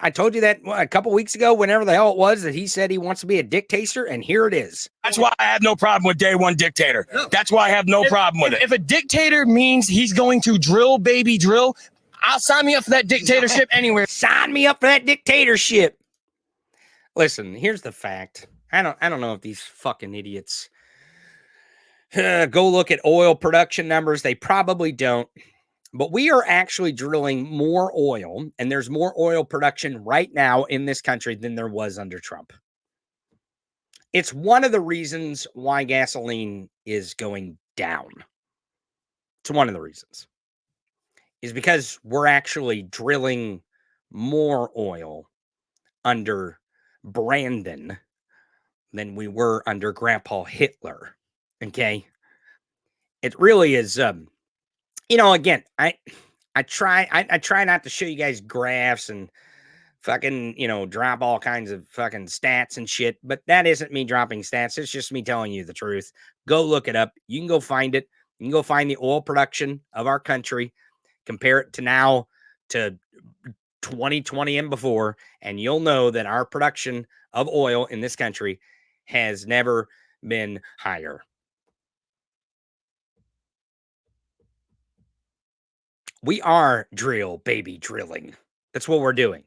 a couple weeks ago, whenever the hell it was, that he said he wants to be a dictator, and here it is. That's why I have no problem with day one dictator. That's why I have no problem with it. If a dictator means he's going to drill, baby, drill, I'll sign me up for that dictatorship anywhere. Sign me up for that dictatorship. Listen, here's the fact. I don't know if these fucking idiots go look at oil production numbers. They probably don't. But we are actually drilling more oil, and there's more oil production right now in this country than there was under Trump. It's one of the reasons why gasoline is going down. It's one of the reasons. Is because we're actually drilling more oil under Brandon than we were under Grandpa Hitler. Okay? It really is... again, I try not to show you guys graphs and fucking, drop all kinds of fucking stats and shit, but that isn't me dropping stats. It's just me telling you the truth. Go look it up. You can go find it. You can go find the oil production of our country, compare it to now to 2020 and before, and you'll know that our production of oil in this country has never been higher. We are drilling. That's what we're doing.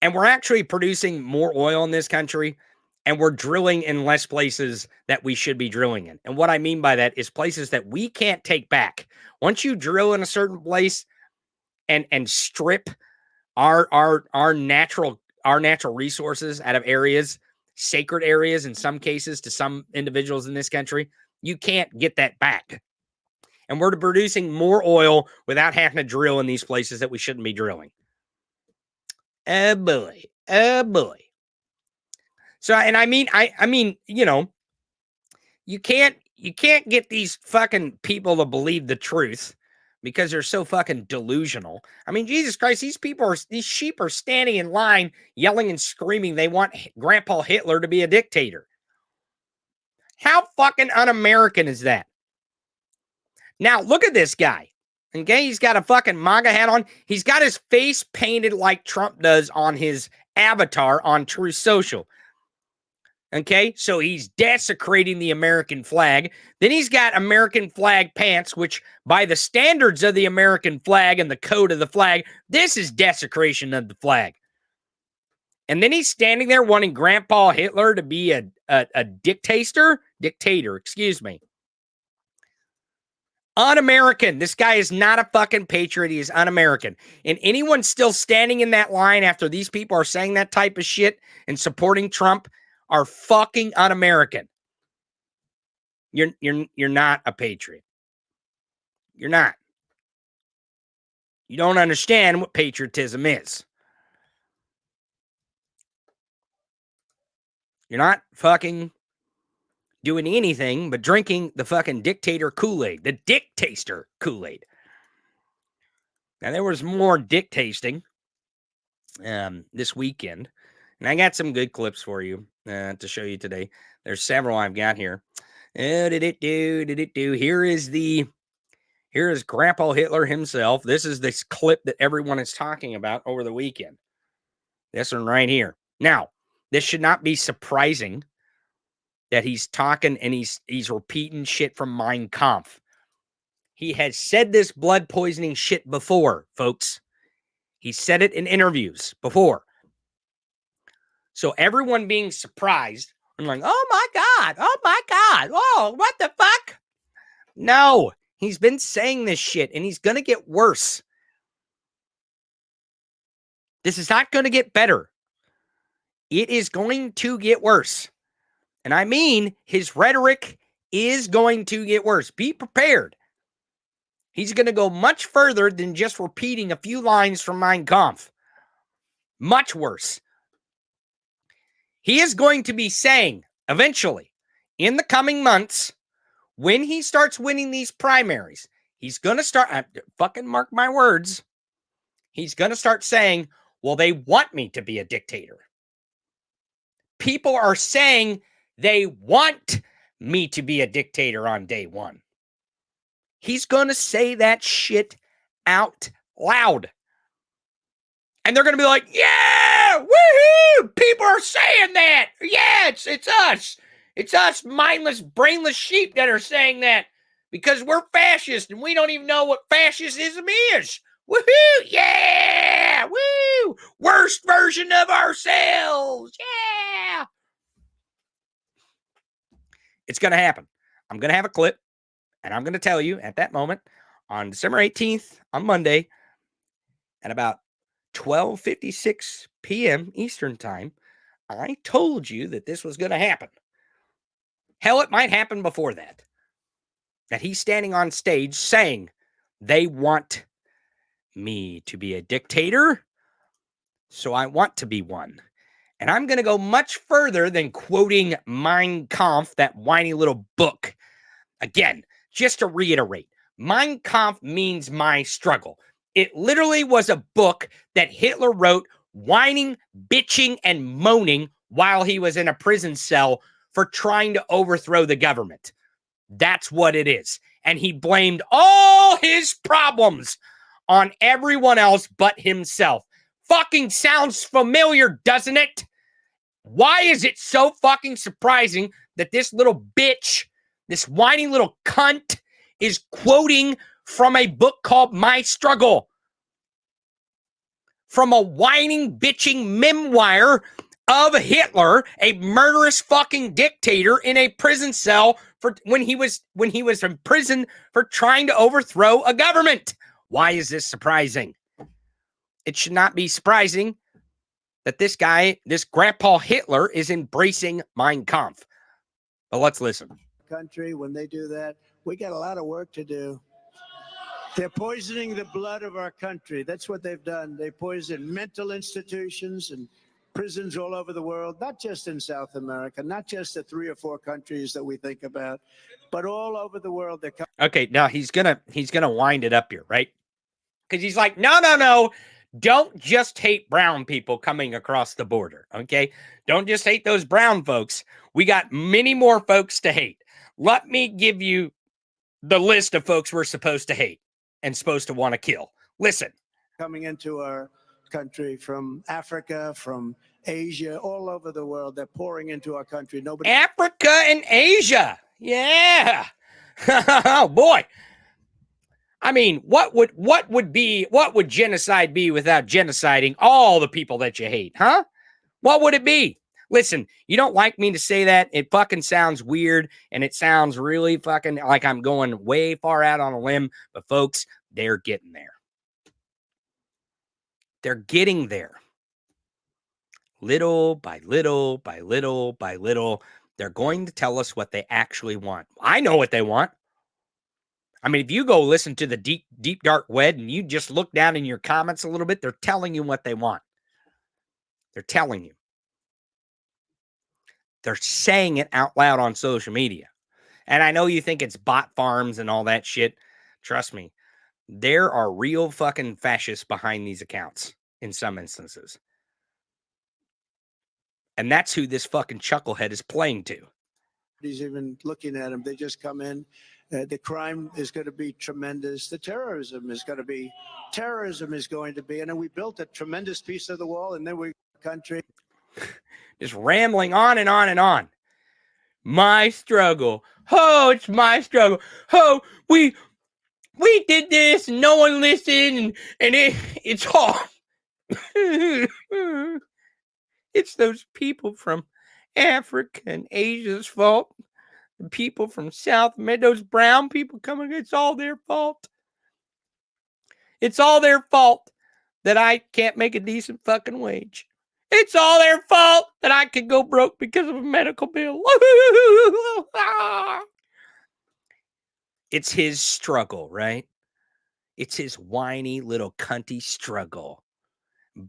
And we're actually producing more oil in this country, and we're drilling in less places that we should be drilling in. And what I mean by that is places that we can't take back. Once you drill in a certain place and strip our natural resources out of areas, sacred areas in some cases to some individuals in this country, you can't get that back. And we're producing more oil without having to drill in these places that we shouldn't be drilling. Oh boy. Oh boy. So, and I mean, you know, you can't get these fucking people to believe the truth because they're so fucking delusional. I mean, Jesus Christ, these sheep are standing in line, yelling and screaming they want Grandpa Hitler to be a dictator. How fucking un-American is that? Now, look at this guy. Okay, he's got a fucking MAGA hat on. He's got his face painted like Trump does on his avatar on Truth Social. Okay, so he's desecrating the American flag. Then he's got American flag pants, which by the standards of the American flag and the code of the flag, this is desecration of the flag. And then he's standing there wanting Grandpa Hitler to be a dictator, excuse me. Un-American. This guy is not a fucking patriot. He is un-American. And anyone still standing in that line after these people are saying that type of shit and supporting Trump are fucking un-American. You're not a patriot. You're not. You don't understand what patriotism is. You're not fucking doing anything but drinking the fucking dictator Kool-Aid, the dictator Kool-Aid. Now, there was more dick tasting this weekend, and I got some good clips for you to show you today. There's several I've got here. Here is Grandpa Hitler himself. This is this clip that everyone is talking about over the weekend. This one right here. Now, this should not be surprising that he's talking and he's repeating shit from Mein Kampf. He has said this blood poisoning shit before, folks. He said it in interviews before. So everyone being surprised and like, oh my God, oh, what the fuck? No, he's been saying this shit and he's going to get worse. This is not going to get better. It is going to get worse. And I mean, his rhetoric is going to get worse. Be prepared. He's going to go much further than just repeating a few lines from Mein Kampf. Much worse. He is going to be saying, eventually, in the coming months, when he starts winning these primaries, he's going to start, fucking mark my words, he's going to start saying, well, they want me to be a dictator. People are saying they want me to be a dictator on day one. He's going to say that shit out loud. And they're going to be like, yeah, woohoo, people are saying that. Yeah, it's us. It's us mindless, brainless sheep that are saying that because we're fascist and we don't even know what fascism is. Woohoo, yeah, woo, worst version of ourselves, yeah. It's going to happen. I'm going to have a clip, and I'm going to tell you at that moment on December 18th, on Monday, at about 12:56 p.m. Eastern Time, I told you that this was going to happen. Hell, it might happen before that. That he's standing on stage saying they want me to be a dictator, so I want to be one. And I'm going to go much further than quoting Mein Kampf, that whiny little book. Again, just to reiterate, Mein Kampf means my struggle. It literally was a book that Hitler wrote whining, bitching, and moaning while he was in a prison cell for trying to overthrow the government. That's what it is. And he blamed all his problems on everyone else but himself. Fucking sounds familiar, doesn't it? Why is it so fucking surprising that this little bitch, this whiny little cunt, is quoting from a book called My Struggle? from a whining, bitching memoir of Hitler, a murderous fucking dictator in a prison cell for when he was in prison for trying to overthrow a government. Why is this surprising? It should not be surprising that this guy, this Grandpa Hitler, is embracing Mein Kampf. But let's listen. Country, when they do that, we got a lot of work to do. They're poisoning the blood of our country. That's what they've done. They poison mental institutions and prisons all over the world, not just in South America, not just the 3 or 4 countries that we think about, but all over the world. Okay, now he's gonna wind it up here, right? Because he's like, no, don't just hate brown people coming across the border, okay? Don't just hate those brown folks. We got many more folks to hate. Let me give you the list of folks we're supposed to hate and supposed to want to kill. Listen. Coming into our country from Africa, from Asia, all over the world. They're pouring into our country. Africa and Asia. Yeah. Oh, boy. I mean, what would genocide be without genociding all the people that you hate, huh? What would it be? Listen, you don't like me to say that. It fucking sounds weird, and it sounds really fucking like I'm going way far out on a limb, but folks, they're getting there. They're getting there. Little by little by little by little, they're going to tell us what they actually want. I know what they want. I mean, if you go listen to the deep dark web and you just look down in your comments a little bit, they're telling you what they want. They're telling you. They're saying it out loud on social media. And I know you think it's bot farms and all that shit. Trust me, there are real fucking fascists behind these accounts in some instances. And that's who this fucking chucklehead is playing to. He's even looking at them. They just come in. The crime is going to be tremendous. The terrorism is going to be. And then we built a tremendous piece of the wall, and then we country. Just rambling on and on and on. My struggle. Oh, it's my struggle. Oh, we did this and no one listened and it's all. It's those people from Africa and Asia's fault. The people from South America, those brown people coming, it's all their fault. It's all their fault that I can't make a decent fucking wage. It's all their fault that I could go broke because of a medical bill. It's his struggle, right? It's his whiny little cunty struggle.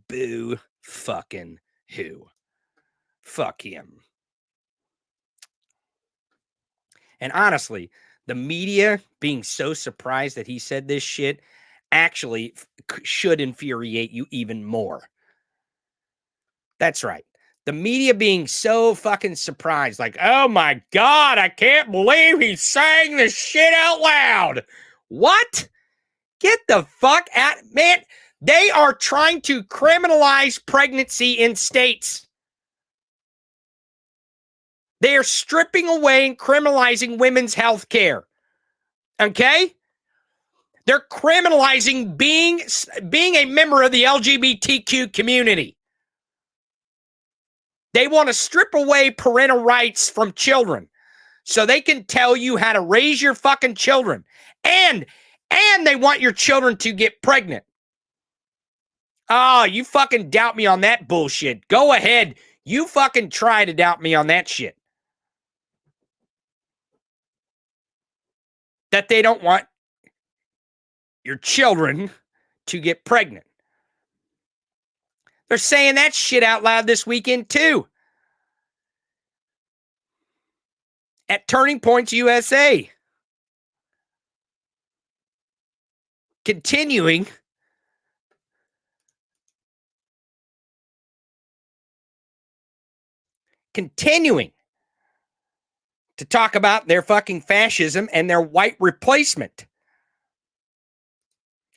Boo fucking who. Fuck him. And honestly, the media being so surprised that he said this shit actually should infuriate you even more. That's right. The media being so fucking surprised, like, oh my God, I can't believe he's saying this shit out loud. What? Get the fuck out. Man, they are trying to criminalize pregnancy in states. They are stripping away and criminalizing women's health care. Okay? They're criminalizing being a member of the LGBTQ community. They want to strip away parental rights from children so they can tell you how to raise your fucking children. And they want your children to get pregnant. Oh, you fucking doubt me on that bullshit. Go ahead. You fucking try to doubt me on that shit. That they don't want your children to get pregnant. They're saying that shit out loud this weekend too. At Turning Points USA. Continuing to talk about their fucking fascism and their white replacement.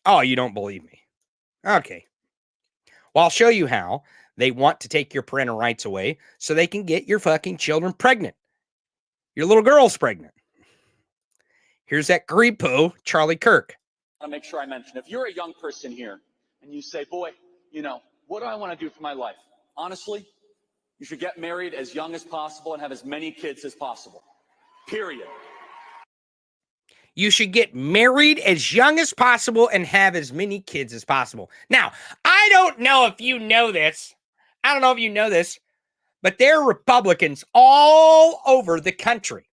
Oh, you don't believe me? Okay. Well, I'll show you how they want to take your parental rights away so they can get your fucking children pregnant. Your little girl's pregnant. Here's that Greepo, Charlie Kirk. I want to make sure I mention, if you're a young person here and you say, boy, you know, what do I want to do for my life? Honestly, you should get married as young as possible and have as many kids as possible. Period. You should get married as young as possible and have as many kids as possible. Now, I don't know if you know this. I don't know if you know this, but there are Republicans all over the country,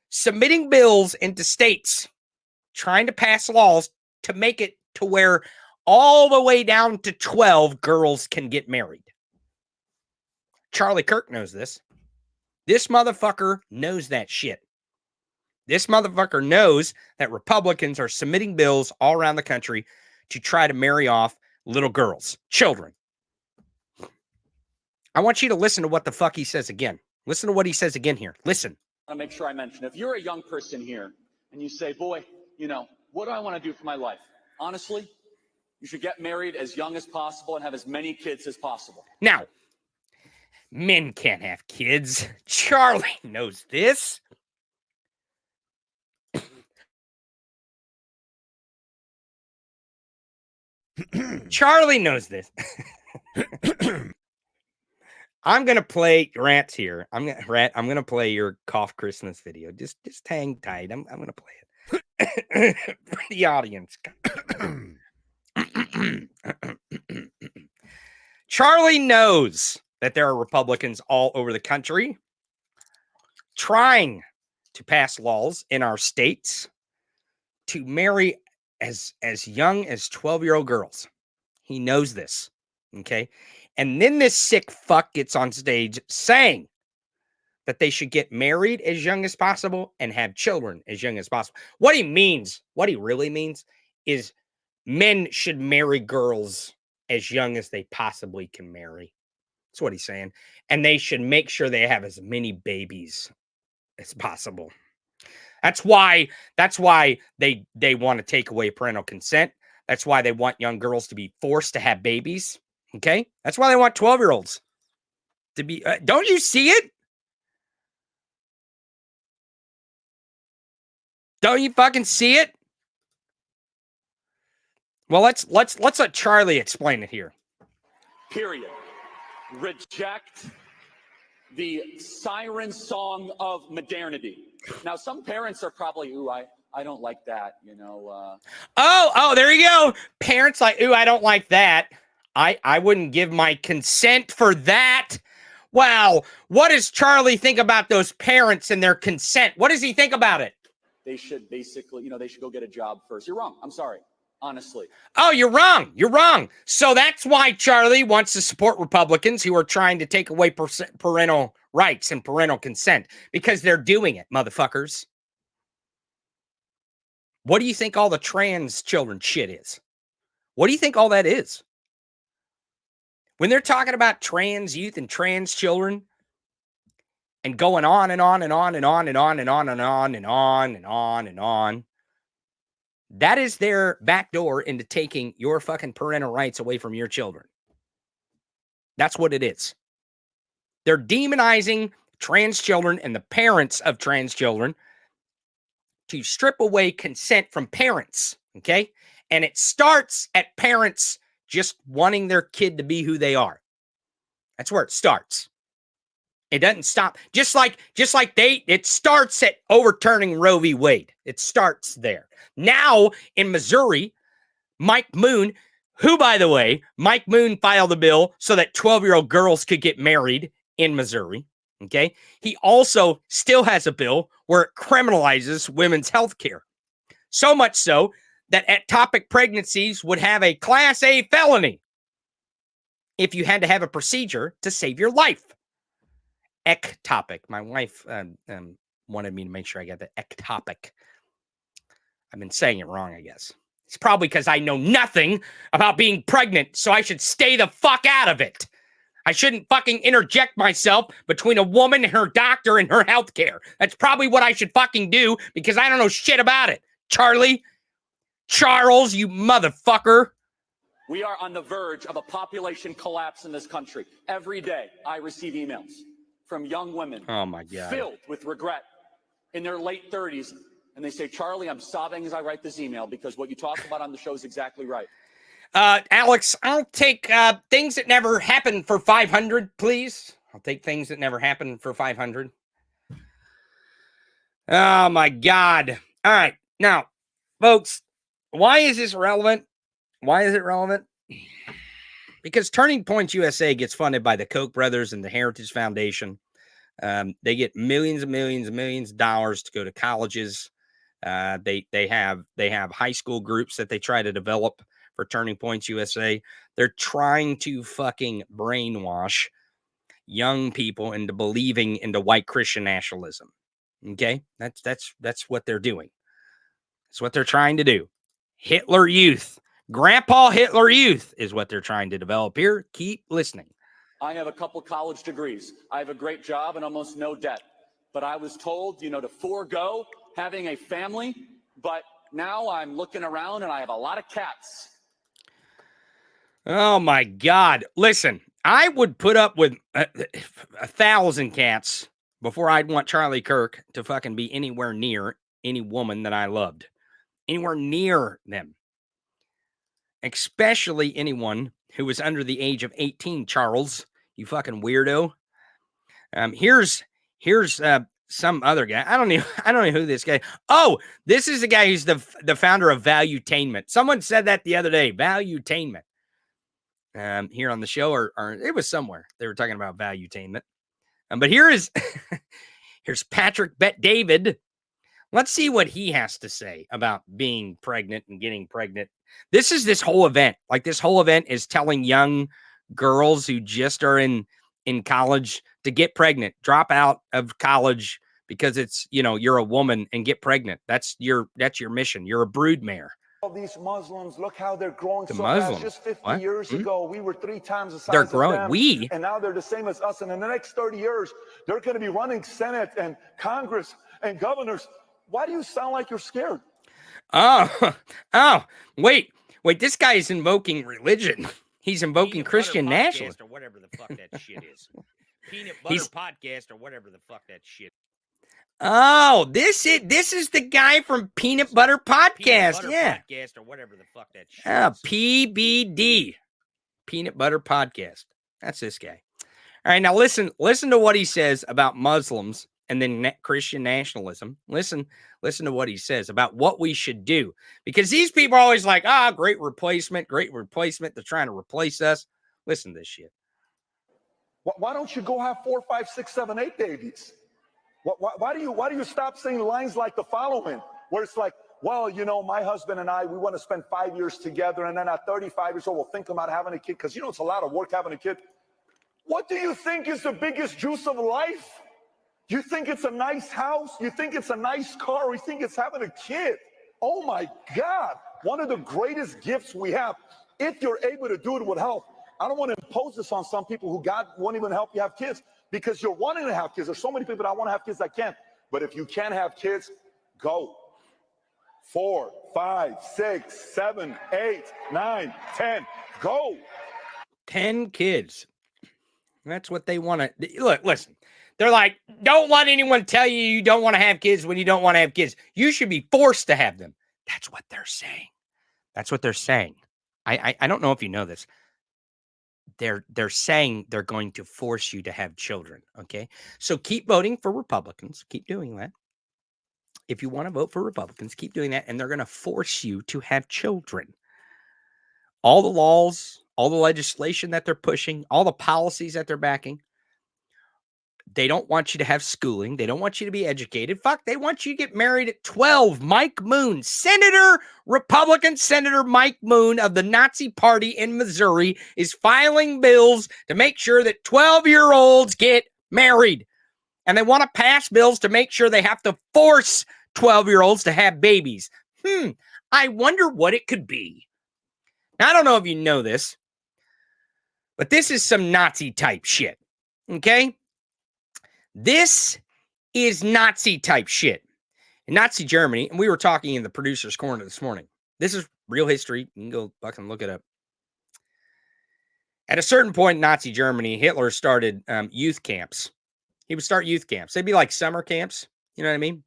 submitting bills into states, trying to pass laws to make it to where all the way down to 12 girls can get married. Charlie Kirk knows this. This motherfucker knows that shit. This motherfucker knows that Republicans are submitting bills all around the country to try to marry off little girls, children. I want you to listen to what the fuck he says again. Listen to what he says again here. Listen. I want to make sure I mention, if you're a young person here and you say, boy, you know, what do I want to do for my life? Honestly, you should get married as young as possible and have as many kids as possible. Now, men can't have kids. Charlie knows this. Charlie knows this. I'm gonna play rants here. I'm gonna play your cough Christmas video. Just hang tight. I'm gonna play it for the audience. Charlie knows that there are Republicans all over the country trying to pass laws in our states to marry as young as 12-year-old girls. He knows this, okay? And then this sick fuck gets on stage saying that they should get married as young as possible and have children as young as possible. What he really means is men should marry girls as young as they possibly can marry. That's what he's saying. And they should make sure they have as many babies as possible. That's why they want to take away parental consent. That's why they want young girls to be forced to have babies. Okay? That's why they want 12-year-olds to be. Don't you see it? Don't you fucking see it? Well, let's let Charlie explain it here. Period. Reject the siren song of modernity. Now, some parents are probably, ooh, I don't like that, you know. Oh, there you go. Parents like, ooh, I don't like that. I wouldn't give my consent for that. Wow. What does Charlie think about those parents and their consent? What does he think about it? They should basically, they should go get a job first. You're wrong. I'm sorry. Honestly. Oh, you're wrong. You're wrong. So that's why Charlie wants to support Republicans who are trying to take away parental rights and parental consent, because they're doing it, motherfuckers. What do you think all the trans children shit is? What do you think all that is? When they're talking about trans youth and trans children and going on and on and on and on and on and on and on and on and on and on, that is their back door into taking your fucking parental rights away from your children. That's what it is. They're demonizing trans children and the parents of trans children to strip away consent from parents, okay? And it starts at parents just wanting their kid to be who they are. That's where it starts. It doesn't stop. Just like it starts at overturning Roe v. Wade. It starts there. Now in Missouri, Mike Moon, who, by the way, Mike Moon filed a bill so that 12-year-old girls could get married in Missouri. Okay. He also still has a bill where it criminalizes women's health care. So much so that ectopic pregnancies would have a Class A felony if you had to have a procedure to save your life. Ectopic. My wife wanted me to make sure I got the ectopic. I've been saying it wrong, I guess. It's probably because I know nothing about being pregnant, so I should stay the fuck out of it. I shouldn't fucking interject myself between a woman and her doctor and her health care. That's probably what I should fucking do, because I don't know shit about it. Charles, you motherfucker. We are on the verge of a population collapse in this country. Every day I receive emails from young women, oh my God, filled with regret in their late 30s. And they say, Charlie, I'm sobbing as I write this email because what you talked about on the show is exactly right. Alex, I'll take things that never happened for 500, please. I'll take things that never happened for 500. Oh, my God. All right. Now, folks, why is this relevant? Why is it relevant? Because Turning Point USA gets funded by the Koch brothers and the Heritage Foundation. They get millions and millions and millions of dollars to go to colleges. They have high school groups that they try to develop for Turning Points USA. They're trying to fucking brainwash young people into believing into white Christian nationalism. Okay, that's what they're doing. That's what they're trying to do. Hitler Youth, Grandpa Hitler Youth is what they're trying to develop here. Keep listening. I have a couple college degrees. I have a great job and almost no debt. But I was told, to forego having a family. But now I'm looking around and I have a lot of cats. Oh, my God. Listen, I would put up with 1,000 cats before I'd want Charlie Kirk to fucking be anywhere near any woman that I loved. Anywhere near them. Especially anyone who was under the age of 18, Charles. You fucking weirdo. Here's some other guy. I don't know who this guy. Oh, this is the guy who's the founder of Valuetainment. Someone said that the other day. Valuetainment. Here on the show, or it was somewhere they were talking about Valuetainment. But here's Patrick Bet-David. Let's see what he has to say about being pregnant and getting pregnant. This whole event. Like, this whole event is telling young girls who just are in college to get pregnant, drop out of college because it's, you're a woman, and get pregnant. That's your mission. You're a broodmare. All these Muslims, look how they're growing so Muslims. fast. Just 50 years ago, we were 3 times the size They're of growing. them. And now they're the same as us. And in the next 30 years, they're going to be running Senate and Congress and governors. Why do you sound like you're scared? Oh, wait. This guy is invoking religion. He's invoking Christian nationalism. Or whatever the fuck that shit is. Peanut Butter Podcast or whatever the fuck that shit. Oh, this is the guy from Peanut Butter Podcast. Podcast or whatever the fuck that shit is. PBD. Peanut Butter Podcast. That's this guy. All right, now listen to what he says about Muslims and then Christian nationalism. Listen to what he says about what we should do. Because these people are always like, great replacement. They're trying to replace us. Listen to this shit. Why don't you go have 4, 5, 6, 7, 8 babies? Why do you stop saying lines like the following, where it's like, well, my husband and I, we want to spend 5 years together, and then at 35 years old, we'll think about having a kid, because it's a lot of work having a kid. What do you think is the biggest juice of life? You think it's a nice house? You think it's a nice car? Or you think it's having a kid? Oh my God. One of the greatest gifts we have, if you're able to do it with help. I don't want to impose this on some people who God won't even help you have kids because you're wanting to have kids. There's so many people that want to have kids that can't. But if you can't have kids, go. 4, 5, 6, 7, 8, 9, 10. Go. 10 kids. That's what they want to. Look, listen. They're like, don't let anyone tell you don't want to have kids when you don't want to have kids. You should be forced to have them. That's what they're saying. That's what they're saying. I don't know if you know this. They're saying they're going to force you to have children. Okay. So keep voting for Republicans. Keep doing that. If you want to vote for Republicans, keep doing that. And they're going to force you to have children. All the laws, all the legislation that they're pushing, all the policies that they're backing. They don't want you to have schooling. They don't want you to be educated. Fuck, they want you to get married at 12. Mike Moon, Republican Senator Mike Moon of the Nazi Party in Missouri is filing bills to make sure that 12-year-olds get married. And they want to pass bills to make sure they have to force 12-year-olds to have babies. I wonder what it could be. Now, I don't know if you know this, but this is some Nazi type shit. Okay? This is Nazi type shit. In Nazi Germany, and we were talking in the producer's corner this morning. This is real history. You can go fucking look it up. At a certain point in Nazi Germany, Hitler started youth camps. He would start youth camps. They'd be like summer camps. You know what I mean?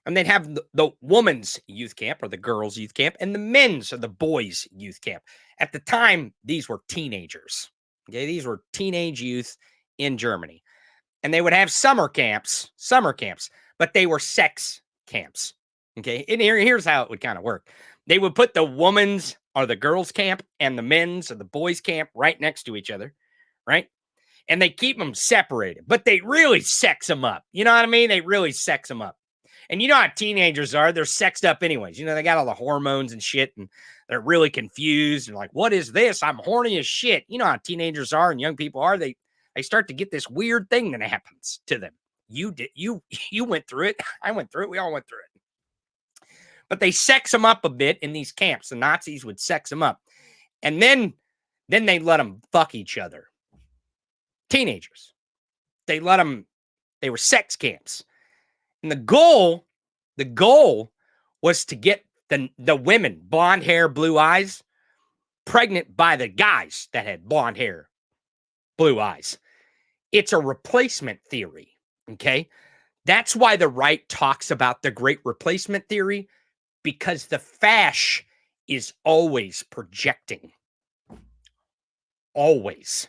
And they'd have the woman's youth camp or the girls' youth camp and the men's or the boys' youth camp. At the time, these were teenagers. Okay, these were teenage youth in Germany. And they would have summer camps, but they were sex camps. Okay, and here's how it would kind of work. They would put the women's or the girls' camp and the men's or the boys' camp right next to each other, right? And they keep them separated, but they really sex them up. You know what I mean? They really sex them up. And you know how teenagers are. They're sexed up anyways. You know, they got all the hormones and shit, and they're really confused and like, what is this? I'm horny as shit. You know how teenagers are and young people are. They start to get this weird thing that happens to them. You went through it. I went through it. We all went through it. But they sex them up a bit in these camps. The Nazis would sex them up. And then they let them fuck each other. Teenagers. They were sex camps. And the goal was to get the women, blonde hair, blue eyes, pregnant by the guys that had blonde hair, blue eyes. It's a replacement theory, okay? That's why the right talks about the great replacement theory, because the fash is always projecting. Always.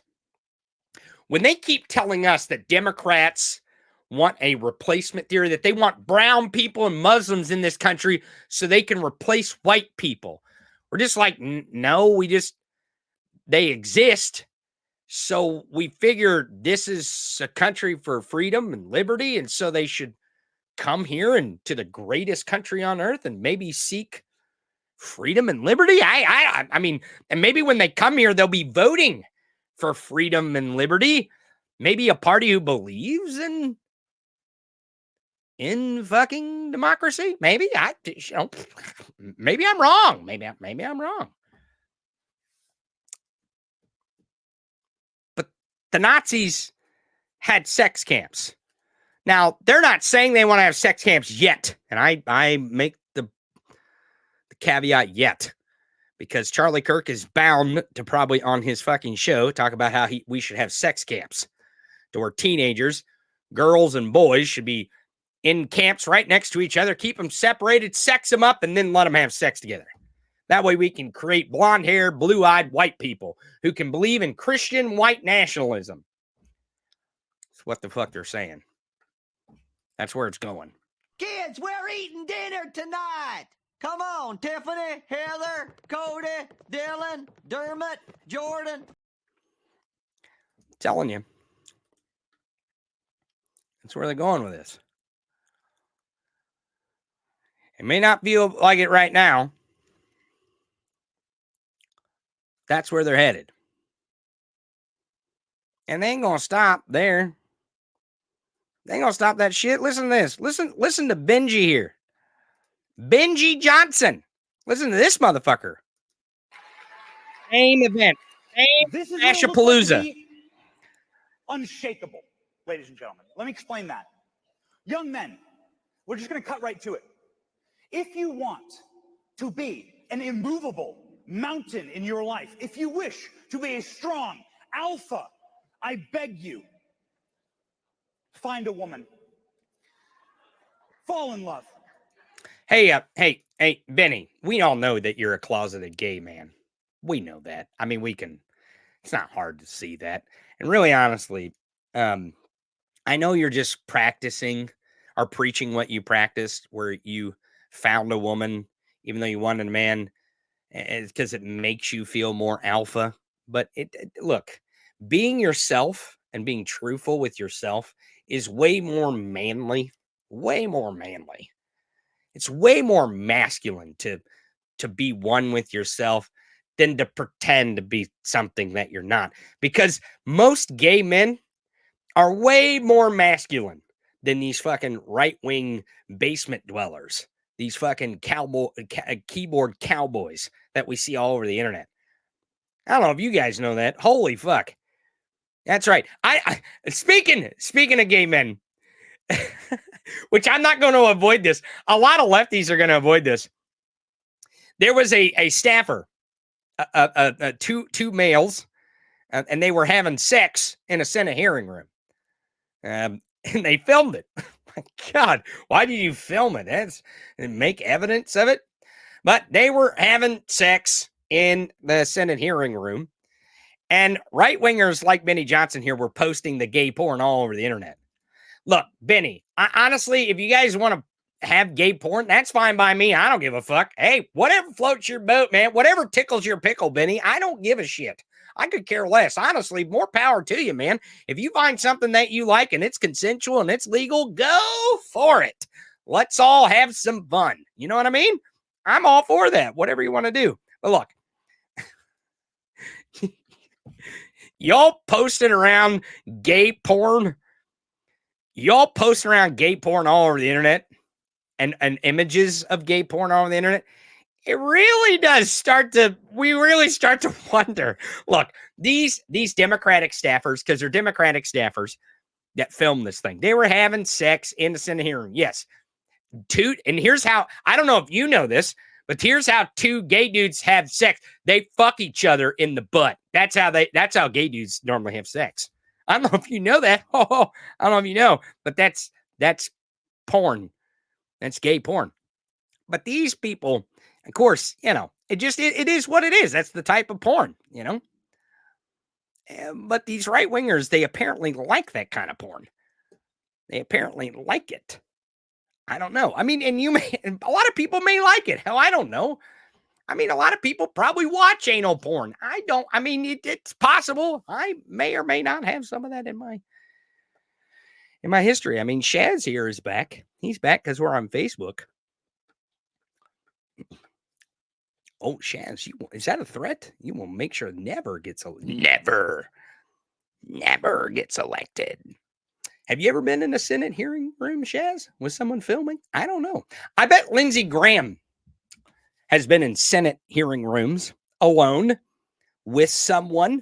When they keep telling us that Democrats want a replacement theory, that they want brown people and Muslims in this country so they can replace white people, we're just like, no, they exist. So we figure this is a country for freedom and liberty, and so they should come here and to the greatest country on earth and maybe seek freedom and liberty. I mean, and maybe when they come here, they'll be voting for freedom and liberty. Maybe a party who believes in fucking democracy. Maybe maybe I'm wrong. Maybe I'm wrong. But the Nazis had sex camps. Now, they're not saying they want to have sex camps yet. And I make the caveat yet, because Charlie Kirk is bound to probably on his fucking show talk about how we should have sex camps to where teenagers, girls and boys, should be in camps right next to each other, keep them separated, sex them up, and then let them have sex together. That way we can create blonde hair, blue-eyed white people who can believe in Christian white nationalism. That's what the fuck they're saying. That's where it's going. Kids, we're eating dinner tonight. Come on, Tiffany, Heather, Cody, Dylan, Dermot, Jordan. I'm telling you. That's where they're going with this. It may not feel like it right now. That's where they're headed. And they ain't going to stop there. They ain't going to stop that shit. Listen to this. Listen to Benji here. Benji Johnson. Listen to this motherfucker. Same event. This is Ashapalooza. Unshakable, ladies and gentlemen. Let me explain that. Young men, we're just going to cut right to it. If you want to be an immovable mountain in your life, if you wish to be a strong alpha, I beg you, find a woman. Fall in love. Hey, Benny, we all know that you're a closeted gay man. We know that. I mean, it's not hard to see that. And really, honestly, I know you're just practicing or preaching what you practiced, where you found a woman, even though you wanted a man, because it makes you feel more alpha. But look, being yourself and being truthful with yourself is way more manly, way more manly. It's way more masculine to be one with yourself than to pretend to be something that you're not. Because most gay men are way more masculine than these fucking right-wing basement dwellers, these fucking keyboard cowboys that we see all over the internet. I don't know if you guys know that. Holy fuck. That's right. I speaking of gay men, which I'm not going to avoid this. A lot of lefties are going to avoid this. There was a staffer, two males, and they were having sex in a Senate hearing room. And they filmed it. my God, why did you film it? And make evidence of it. But they were having sex in the Senate hearing room. And right-wingers like Benny Johnson here were posting the gay porn all over the internet. Look, Benny, honestly, if you guys want to have gay porn, that's fine by me. I don't give a fuck. Hey, whatever floats your boat, man. Whatever tickles your pickle, Benny. I don't give a shit. I could care less. Honestly, more power to you, man. If you find something that you like and it's consensual and it's legal, go for it. Let's all have some fun. You know what I mean? I'm all for that. Whatever you want to do. But look, y'all posting around gay porn. Y'all posting around gay porn all over the internet and images of gay porn all over the internet. It really does we really start to wonder. Look, these Democratic staffers, because they're Democratic staffers that filmed this thing, they were having sex in the Senate hearing. Yes. And here's how, I don't know if you know this, but here's how two gay dudes have sex. They fuck each other in the butt. That's how gay dudes normally have sex. I don't know if you know that. Oh, I don't know if you know, but that's porn. That's gay porn. But these people, of course, you know, it is what it is. That's the type of porn, you know. But these right-wingers, they apparently like that kind of porn. They apparently like it. I don't know. I mean, a lot of people may like it. Hell, I don't know. I mean, a lot of people probably watch anal porn. It's possible. I may or may not have some of that in my history. I mean, Shaz here is back. He's back because we're on Facebook. Oh, Shaz, is that a threat? You will make sure never gets elected. Have you ever been in a Senate hearing room, Shaz? Was someone filming? I don't know. I bet Lindsey Graham has been in Senate hearing rooms alone with someone.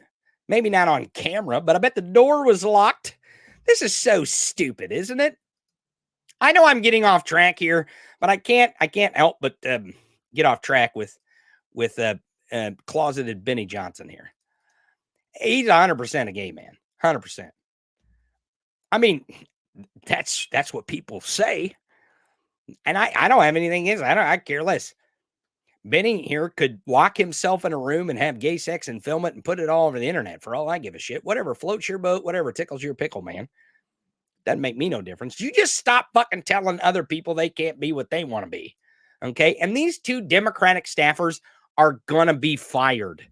Maybe not on camera, but I bet the door was locked. This is so stupid, isn't it? I know I'm getting off track here, but I can't help but get off track with closeted Benny Johnson here. He's 100% a gay man, 100%. I mean, that's what people say, and I don't have anything against it. I care less. Benny here could lock himself in a room and have gay sex and film it and put it all over the internet for all I give a shit. Whatever floats your boat, whatever tickles your pickle, man. Doesn't make me no difference. You just stop fucking telling other people they can't be what they want to be. Okay? And these two Democratic staffers are going to be fired,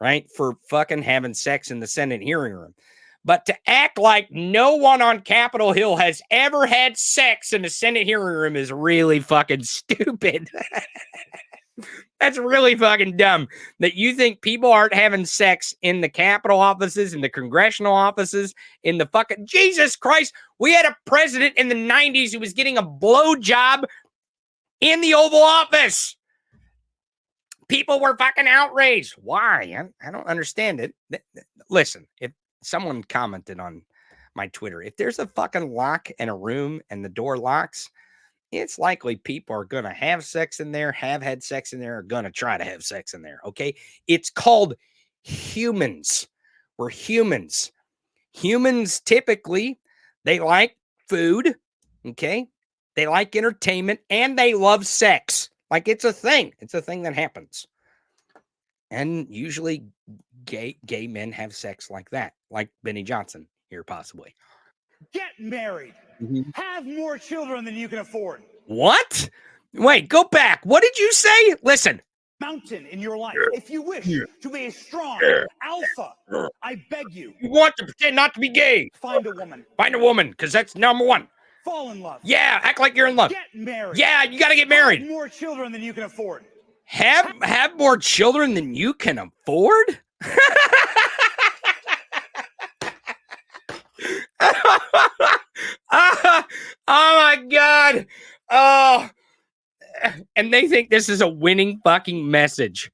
right? For fucking having sex in the Senate hearing room. But to act like no one on Capitol Hill has ever had sex in the Senate hearing room is really fucking stupid. That's really fucking dumb that you think people aren't having sex in the Capitol offices, in the congressional offices, in the fucking Jesus Christ. We had a president in the 90s who was getting a blowjob in the Oval Office. People were fucking outraged. Why? I don't understand it. Listen, if someone commented on my Twitter, if there's a fucking lock in a room and the door locks, it's likely people are going to have sex in there, have had sex in there, are going to try to have sex in there, okay? It's called humans. We're humans. Humans typically, they like food, okay? They like entertainment, and they love sex. Like, it's a thing. It's a thing that happens. And usually gay men have sex like that, like Benny Johnson here possibly. Get married. Have more children than you can afford. What? Wait, go back. What did you say? Listen. Mountain in your life. If you wish to be a strong alpha, I beg you. You want to pretend not to be gay. Find a woman. Find a woman, because that's number one. Fall in love. Yeah, act like you're in love. Get married. Yeah, you got to get married. Have more children than you can afford. Have more children than you can afford? Oh my God. Oh, and they think this is a winning fucking message.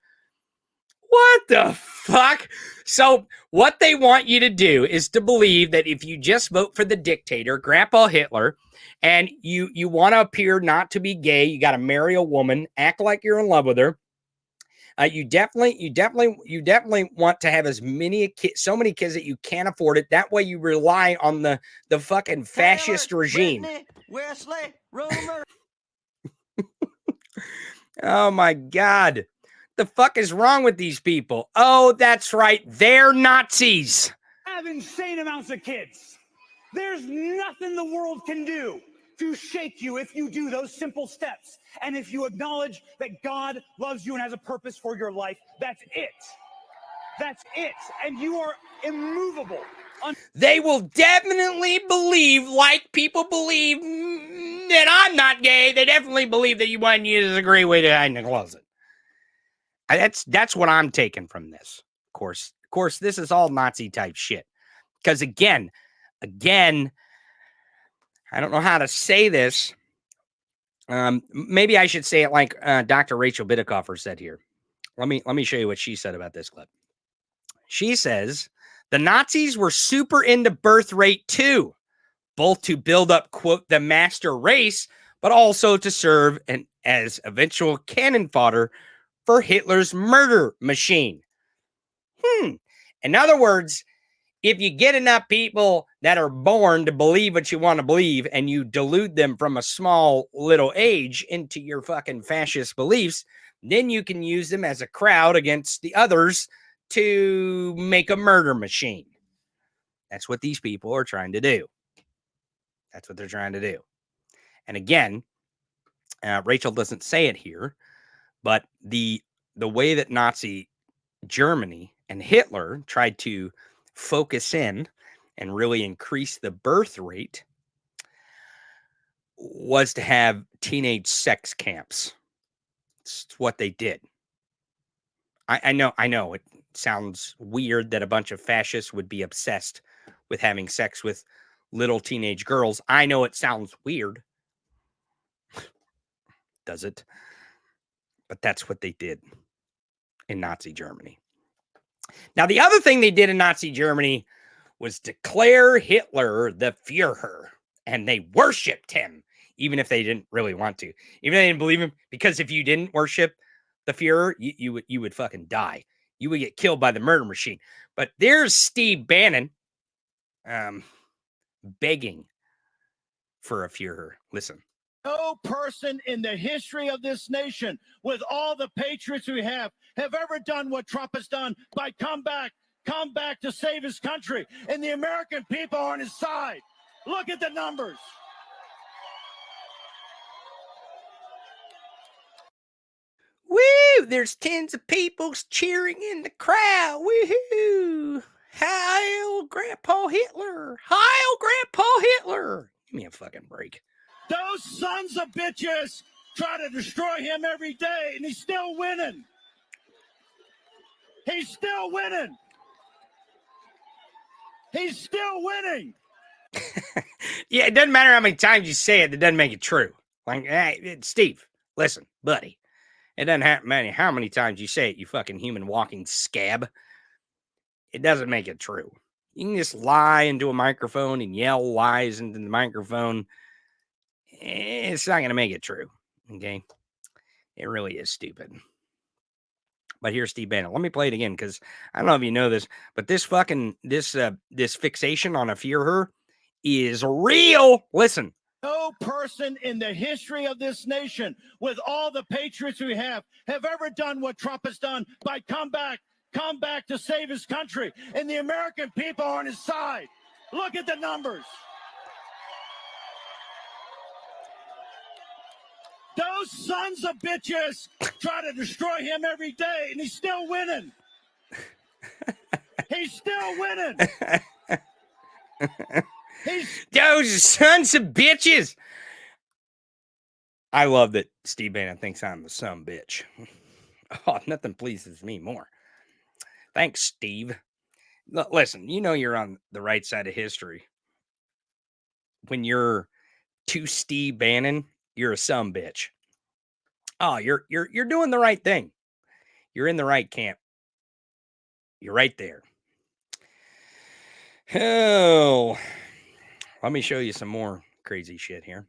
What the fuck? So what they want you to do is to believe that if you just vote for the dictator, Grandpa Hitler, and you want to appear not to be gay, you got to marry a woman, act like you're in love with her. You definitely want to have as many kids, so many kids that you can't afford it. That way you rely on the fucking fascist regime. Wesley, rumor. Oh my God. The fuck is wrong with these people? Oh, that's right. They're Nazis. Have insane amounts of kids. There's nothing the world can do to shake you if you do those simple steps. And if you acknowledge that God loves you and has a purpose for your life, that's it. That's it. And you are immovable. They will definitely believe, like people believe that I'm not gay. They definitely believe that you want to use a great way to hide in the closet. That's what I'm taking from this. Of course, this is all Nazi type shit. Because again, I don't know how to say this. Maybe I should say it like Dr. Rachel Bidikofer said here. Let me show you what she said about this clip. She says, the Nazis were super into birth rate too, both to build up, quote, the master race, but also to serve as eventual cannon fodder for Hitler's murder machine. In other words, if you get enough people that are born to believe what you want to believe and you delude them from a small little age into your fucking fascist beliefs, then you can use them as a crowd against the others to make a murder machine. That's what these people are trying to do. That's what they're trying to do. And again, Rachel doesn't say it here, but the way that Nazi Germany and Hitler tried to focus in and really increase the birth rate was to have teenage sex camps. It's what they did. I know it sounds weird that a bunch of fascists would be obsessed with having sex with little teenage girls. I know it sounds weird. Does it? But that's what they did in Nazi Germany. Now, the other thing they did in Nazi Germany was declare Hitler the Führer, and they worshipped him, even if they didn't really want to, even if they didn't believe him, because if you didn't worship the Führer, you would fucking die. You would get killed by the murder machine. But there's Steve Bannon begging for a Führer. Listen. No person in the history of this nation, with all the patriots we have ever done what Trump has done by come back to save his country. And the American people are on his side. Look at the numbers. Woo! There's tens of people cheering in the crowd. Woohoo! Heil Grandpa Hitler! Heil Grandpa Hitler! Give me a fucking break. Those sons of bitches try to destroy him every day, and he's still winning. He's still winning. He's still winning. Yeah, it doesn't matter how many times you say it, it doesn't make it true. Like, hey, Steve, listen, buddy. It doesn't matter how many times you say it, you fucking human walking scab. It doesn't make it true. You can just lie into a microphone and yell lies into the microphone. It's not going to make it true. Okay. It really is stupid. But here's Steve Bannon. Let me play it again, because I don't know if you know this, but this fixation on a Führer is real. Listen. No person in the history of this nation, with all the patriots we have ever done what Trump has done by come back to save his country. And the American people are on his side. Look at the numbers. Those sons of bitches try to destroy him every day, and he's still winning. He's still winning. Those sons of bitches. I love that Steve Bannon thinks I'm a son bitch. Oh, nothing pleases me more. Thanks, Steve. Listen, you know you're on the right side of history when you're to Steve Bannon. You're a son bitch. Oh, you're doing the right thing. You're in the right camp. You're right there. Oh, let me show you some more crazy shit here.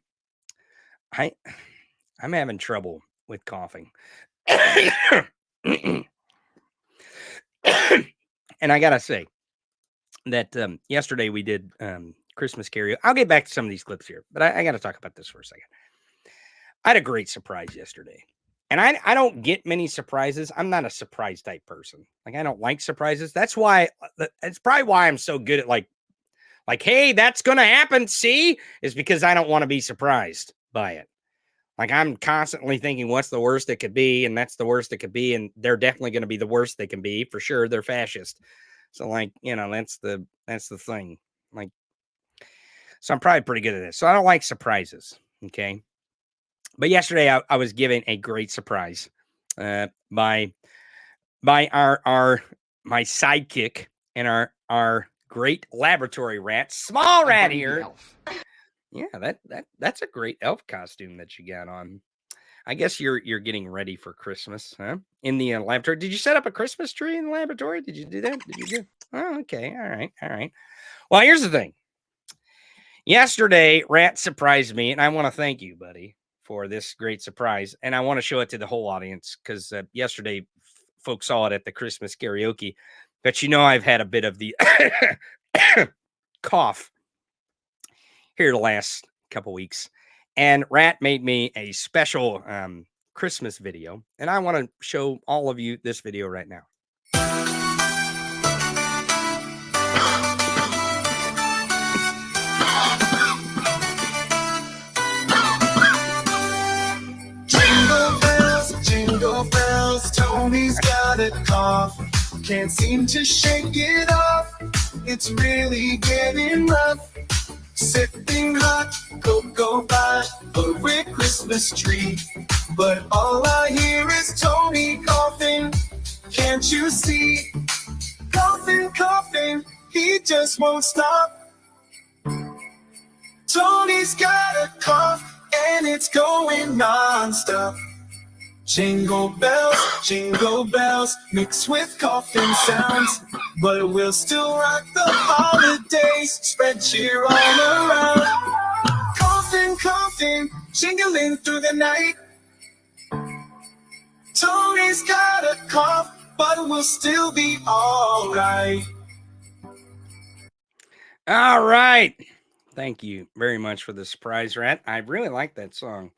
I'm having trouble with coughing. And I gotta say that yesterday we did Christmas karaoke. I'll get back to some of these clips here, but I got to talk about this for a second. I had a great surprise yesterday. And I don't get many surprises. I'm not a surprise type person. Like, I don't like surprises. That's why, it's probably why I'm so good at like, hey, that's going to happen. See, is because I don't want to be surprised by it. Like, I'm constantly thinking, what's the worst it could be? And that's the worst it could be. And they're definitely going to be the worst they can be for sure. They're fascist. So, like, that's the thing. Like, so I'm probably pretty good at this. So I don't like surprises. Okay. But yesterday I was given a great surprise by my sidekick and our great laboratory rat, small rat here. Yeah, that's a great elf costume that you got on. I guess you're getting ready for Christmas, huh? In the laboratory. Did you set up a Christmas tree in the laboratory? Did you do that? Did you do? Oh, okay. All right. Well, here's the thing. Yesterday, Rat surprised me, and I want to thank you, buddy, for this great surprise. And I want to show it to the whole audience because yesterday folks saw it at the Christmas karaoke. But I've had a bit of the cough here the last couple weeks. And Rat made me a special Christmas video. And I want to show all of you this video right now. Jingle bells, Tony's got a cough. Can't seem to shake it off. It's really getting rough. Sipping hot cocoa by a red Christmas tree. But all I hear is Tony coughing. Can't you see? Coughing, he just won't stop. Tony's got a cough and it's going non-stop. Jingle bells, mixed with coughing sounds. But we'll still rock the holidays, spread cheer all around. Coughing, jingling through the night. Tony's got a cough, but we'll still be all right. All right. Thank you very much for the surprise, Rat. I really like that song.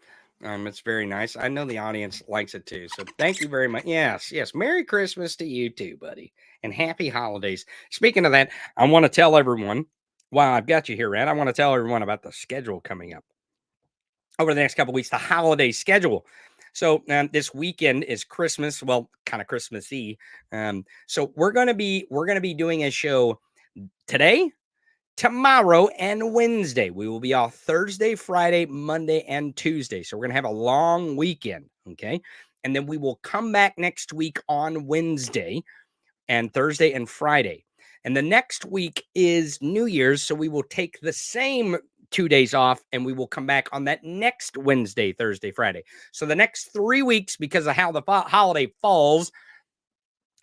It's very nice. I know the audience likes it too. So thank you very much. Yes. Merry Christmas to you too, buddy. And happy holidays. Speaking of that, I want to tell everyone, while I've got you here, Rat, I want to tell everyone about the schedule coming up over the next couple of weeks, the holiday schedule. So this weekend is Christmas. Well, kind of Christmassy. So we're going to be doing a show today, tomorrow, and Wednesday. We will be off Thursday, Friday, Monday, and Tuesday. So we're going to have a long weekend, okay? And then we will come back next week on Wednesday and Thursday and Friday. And the next week is New Year's, so we will take the same 2 days off, and we will come back on that next Wednesday, Thursday, Friday. So the next 3 weeks, because of how the holiday falls,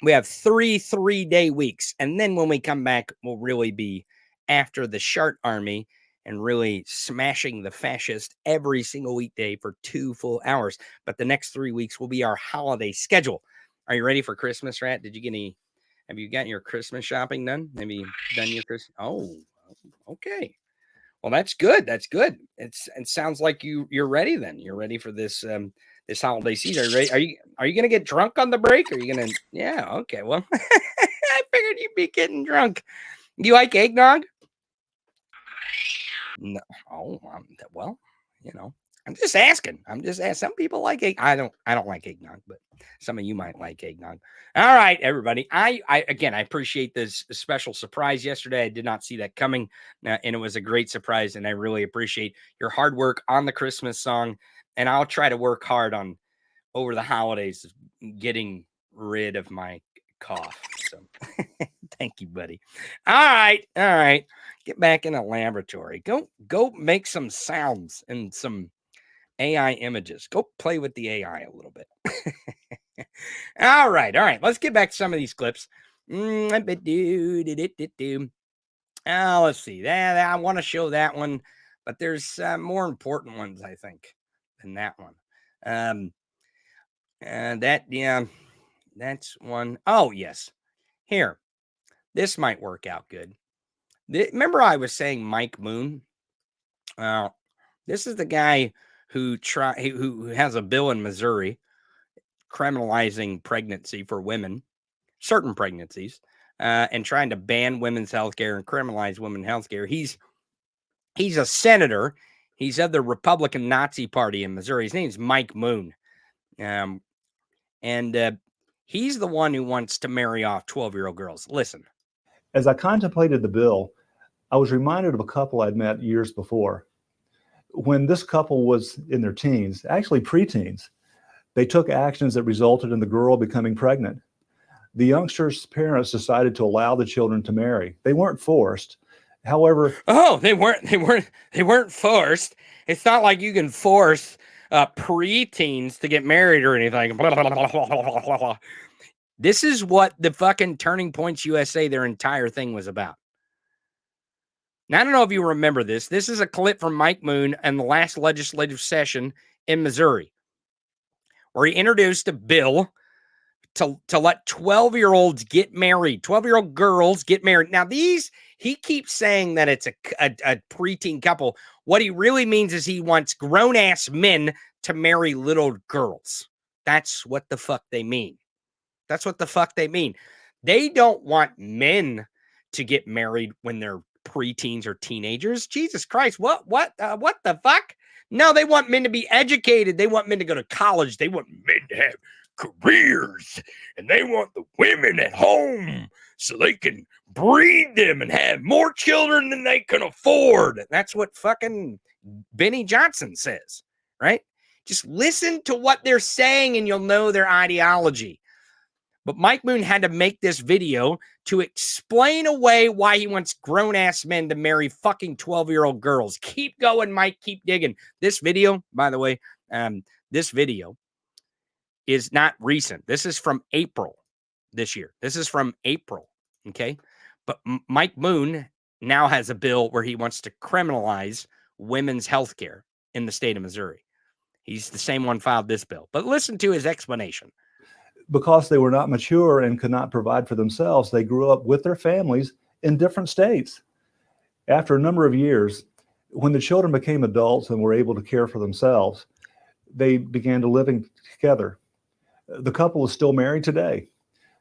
we have three-day weeks. And then when we come back, we'll really be after the Shart Army and really smashing the fascist every single weekday for 2 full hours. But the next 3 weeks will be our holiday schedule. Are you ready for Christmas, Rat? Have you gotten your Christmas shopping done? Have you done your Christmas? Oh, okay. Well, that's good. It sounds like you're ready then. You're ready for this this holiday season. Are you ready? Are you gonna get drunk on the break? Are you gonna? Yeah. Okay. Well, I figured you'd be getting drunk. Do you like eggnog? No. Oh, well, I'm just asking. Some people like egg. I don't like eggnog, but some of you might like eggnog. All right, everybody. I appreciate this special surprise yesterday. I did not see that coming, and it was a great surprise. And I really appreciate your hard work on the Christmas song. And I'll try to work hard on over the holidays getting rid of my cough. So thank you, buddy. All right. Get back in the laboratory. Go make some sounds and some AI images. Go play with the AI a little bit. All right. Let's get back to some of these clips. Let's see. I want to show that one, but there's more important ones, I think, than that one. That's one. Oh, yes. Here. This might work out good. Remember I was saying Mike Moon? This is the guy who has a bill in Missouri criminalizing pregnancy for women, certain pregnancies, and trying to ban women's health care and criminalize women's health care. He's a senator. He's of the Republican Nazi Party in Missouri. His name's Mike Moon. And he's the one who wants to marry off 12-year-old girls. Listen. As I contemplated the bill, I was reminded of a couple I'd met years before. When this couple was in their teens, actually preteens, they took actions that resulted in the girl becoming pregnant. The youngsters' parents decided to allow the children to marry. They weren't forced. However, they weren't forced. It's not like you can force preteens to get married or anything. Blah, blah, blah, blah, blah, blah. This is what the fucking Turning Points USA, their entire thing was about. Now, I don't know if you remember this. This is a clip from Mike Moon in the last legislative session in Missouri, where he introduced a bill to let 12-year-olds get married, 12-year-old girls get married. Now, he keeps saying that it's a preteen couple. What he really means is he wants grown-ass men to marry little girls. That's what the fuck they mean. That's what the fuck they mean. They don't want men to get married when they're preteens or teenagers. Jesus Christ, what the fuck? No, they want men to be educated. They want men to go to college. They want men to have careers, and they want the women at home so they can breed them and have more children than they can afford. That's what fucking Benny Johnson says, right? Just listen to what they're saying and you'll know their ideology. But Mike Moon had to make this video to explain away why he wants grown-ass men to marry fucking 12-year-old girls. Keep going, Mike. Keep digging. This video, by the way, this video is not recent. This is from April this year. This is from April, okay? But Mike Moon now has a bill where he wants to criminalize women's health care in the state of Missouri. He's the same one filed this bill. But listen to his explanation. Because they were not mature and could not provide for themselves, they grew up with their families in different states. After a number of years, when the children became adults and were able to care for themselves, they began to living together. The couple is still married today.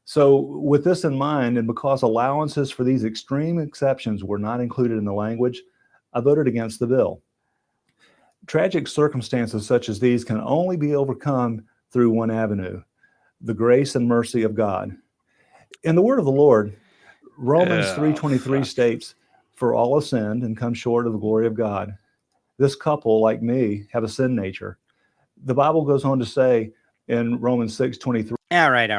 So with this in mind, and because allowances for these extreme exceptions were not included in the language, I voted against the bill. Tragic circumstances such as these can only be overcome through one avenue: the grace and mercy of God. In the word of the Lord, Romans 3:23 states, "For all have sinned and come short of the glory of God." This couple, like me, have a sin nature. The Bible goes on to say in Romans 6:23. All right.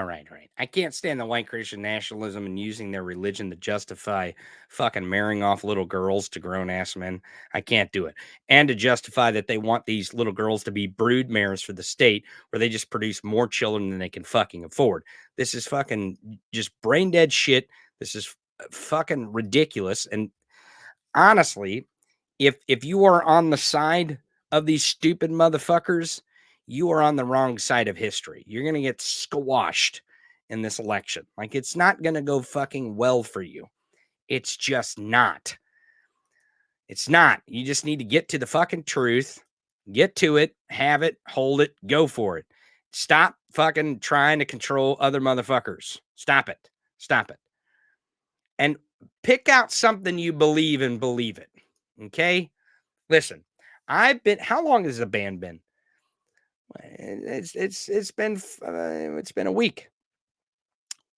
I can't stand the white Christian nationalism and using their religion to justify fucking marrying off little girls to grown-ass men. I can't do it. And to justify that they want these little girls to be brood mares for the state where they just produce more children than they can fucking afford. This is fucking just brain-dead shit. This is fucking ridiculous. And honestly, if you are on the side of these stupid motherfuckers, you are on the wrong side of history. You're going to get squashed in this election. Like, it's not going to go fucking well for you. It's just not. It's not. You just need to get to the fucking truth, get to it, have it, hold it, go for it. Stop fucking trying to control other motherfuckers. Stop it. Stop it. And pick out something you believe in, believe it. Okay? Listen, how long has the ban been? It's been a week.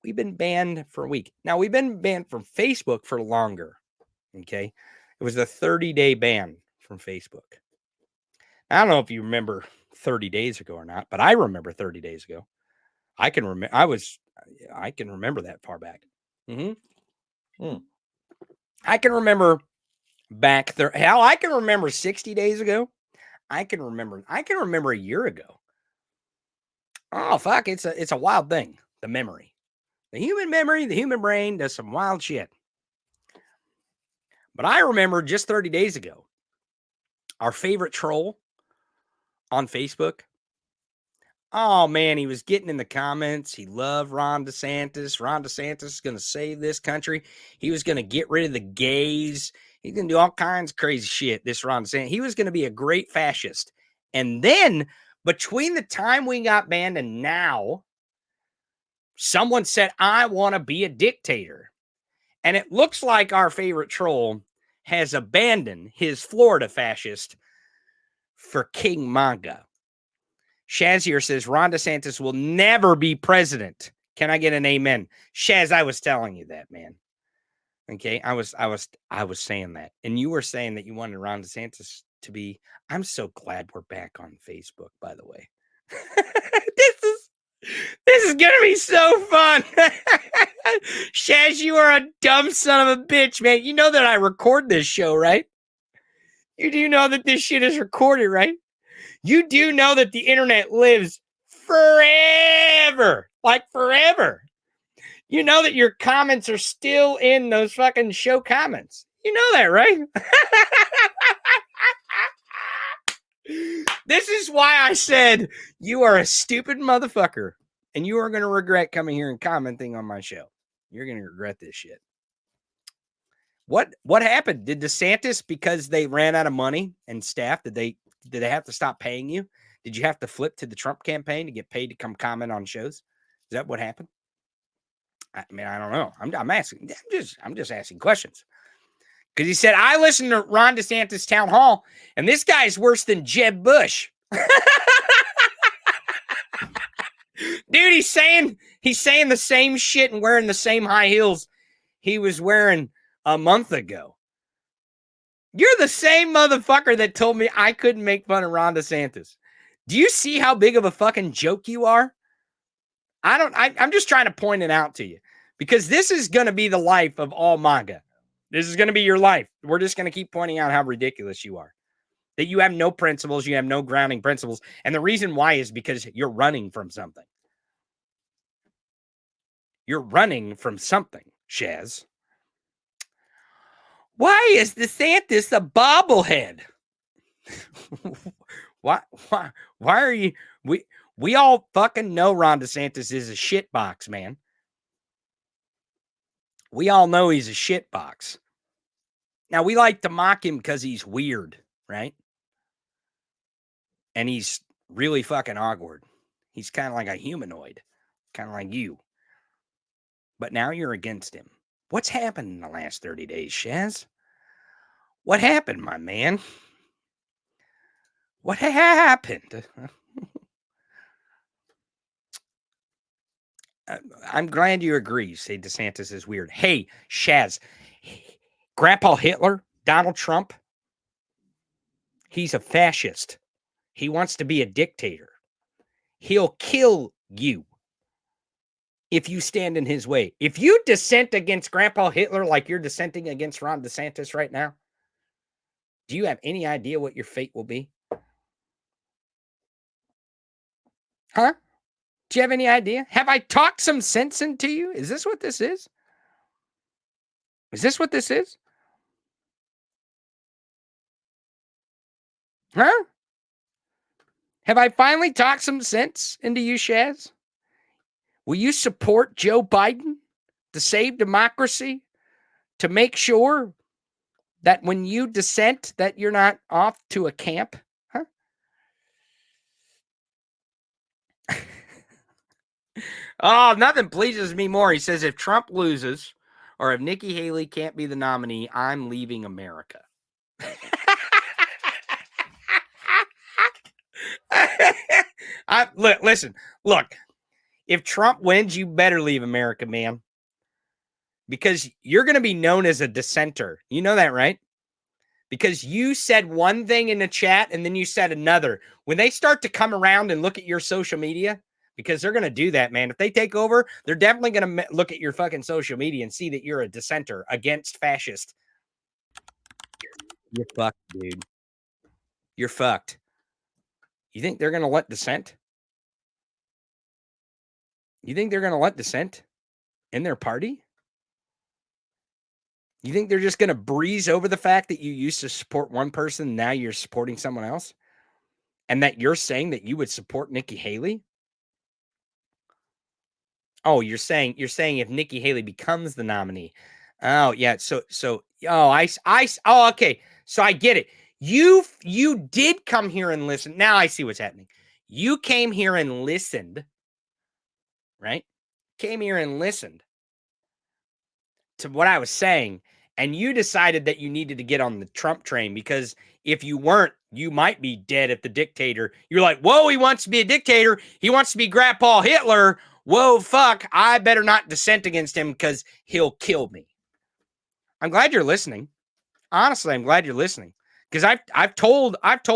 We've been banned for a week. Now, we've been banned from Facebook for longer. Okay. It was a 30-day ban from Facebook. I don't know if you remember 30 days ago or not, but I remember 30 days ago. I can remember that far back. I can remember back there. Hell, I can remember 60 days ago. I can remember a year ago. Oh, fuck. It's a wild thing. The memory. The human memory, the human brain does some wild shit. But I remember just 30 days ago, our favorite troll on Facebook, Oh, man, he was getting in the comments. He loved Ron DeSantis. Ron DeSantis is going to save this country. He was going to get rid of the gays. He's going to do all kinds of crazy shit, this Ron DeSantis. He was going to be a great fascist. And then, between the time we got banned and now, someone said, I want to be a dictator. And it looks like our favorite troll has abandoned his Florida fascist for King MAGA. Shazier says Ron DeSantis will never be president. Can I get an amen? Shaz, I was telling you that, man. Okay, I was saying that. And you were saying that you wanted Ron DeSantis to be. I'm so glad we're back on Facebook, by the way. This is gonna be so fun. Shaz, you are a dumb son of a bitch, man. You know that I record this show, right? You do know that this shit is recorded, right? You do know that the internet lives forever. Like forever. You know that your comments are still in those fucking show comments. You know that, right? This is why I said you are a stupid motherfucker. And you are going to regret coming here and commenting on my show. You're going to regret this shit. What happened? Did DeSantis, because they ran out of money and staff, did they have to stop paying you? Did you have to flip to the Trump campaign to get paid to come comment on shows? Is that what happened? I mean, I don't know. I'm asking. I'm just asking questions. Because he said, I listened to Ron DeSantis town hall, and this guy's worse than Jeb Bush. Dude, he's saying the same shit and wearing the same high heels he was wearing a month ago. You're the same motherfucker that told me I couldn't make fun of Ron DeSantis. Do you see how big of a fucking joke you are? I'm just trying to point it out to you because this is going to be the life of all MAGA. This is going to be your life. We're just going to keep pointing out how ridiculous you are. That you have no principles, you have no grounding principles. And the reason why is because you're running from something. You're running from something, Shaz. Why is DeSantis a bobblehead? Why are you? We all fucking know Ron DeSantis is a shitbox, man. We all know he's a shitbox. Now, we like to mock him because he's weird, right? And he's really fucking awkward. He's kind of like a humanoid, kind of like you. But now you're against him. What's happened in the last 30 days, Shaz? What happened, my man? What happened? I'm glad you agree. Say DeSantis is weird. Hey, Shaz, Grandpa Hitler, Donald Trump, he's a fascist. He wants to be a dictator. He'll kill you if you stand in his way. If you dissent against Grandpa Hitler like you're dissenting against Ron DeSantis right now, do you have any idea what your fate will be? Huh? Do you have any idea? Have I talked some sense into you? Is this what this is? Is this what this is? Huh? Have I finally talked some sense into you, Shaz? Will you support Joe Biden to save democracy, to make sure that when you dissent that you're not off to a camp? Huh? Oh, nothing pleases me more. He says, if Trump loses or if Nikki Haley can't be the nominee, I'm leaving America. Listen, look, if Trump wins, you better leave America, man. Because you're going to be known as a dissenter. You know that, right? Because you said one thing in the chat and then you said another. When they start to come around and look at your social media, because they're going to do that, man. If they take over, they're definitely going to look at your fucking social media and see that you're a dissenter against fascist. You're fucked, dude. You're fucked. You think they're going to let dissent? You think they're going to let dissent in their party? You think they're just going to breeze over the fact that you used to support one person, now you're supporting someone else? And that you're saying that you would support Nikki Haley? Oh, you're saying if Nikki Haley becomes the nominee. Oh, yeah. Oh, okay. So I get it. You did come here and listen. Now I see what's happening. You came here and listened, right? Came here and listened to what I was saying, and you decided that you needed to get on the Trump train because if you weren't, you might be dead if the dictator. You're like, whoa, he wants to be a dictator. He wants to be Grandpa Hitler. Whoa, fuck, I better not dissent against him because he'll kill me. I'm glad you're listening. Honestly, I'm glad you're listening because I've told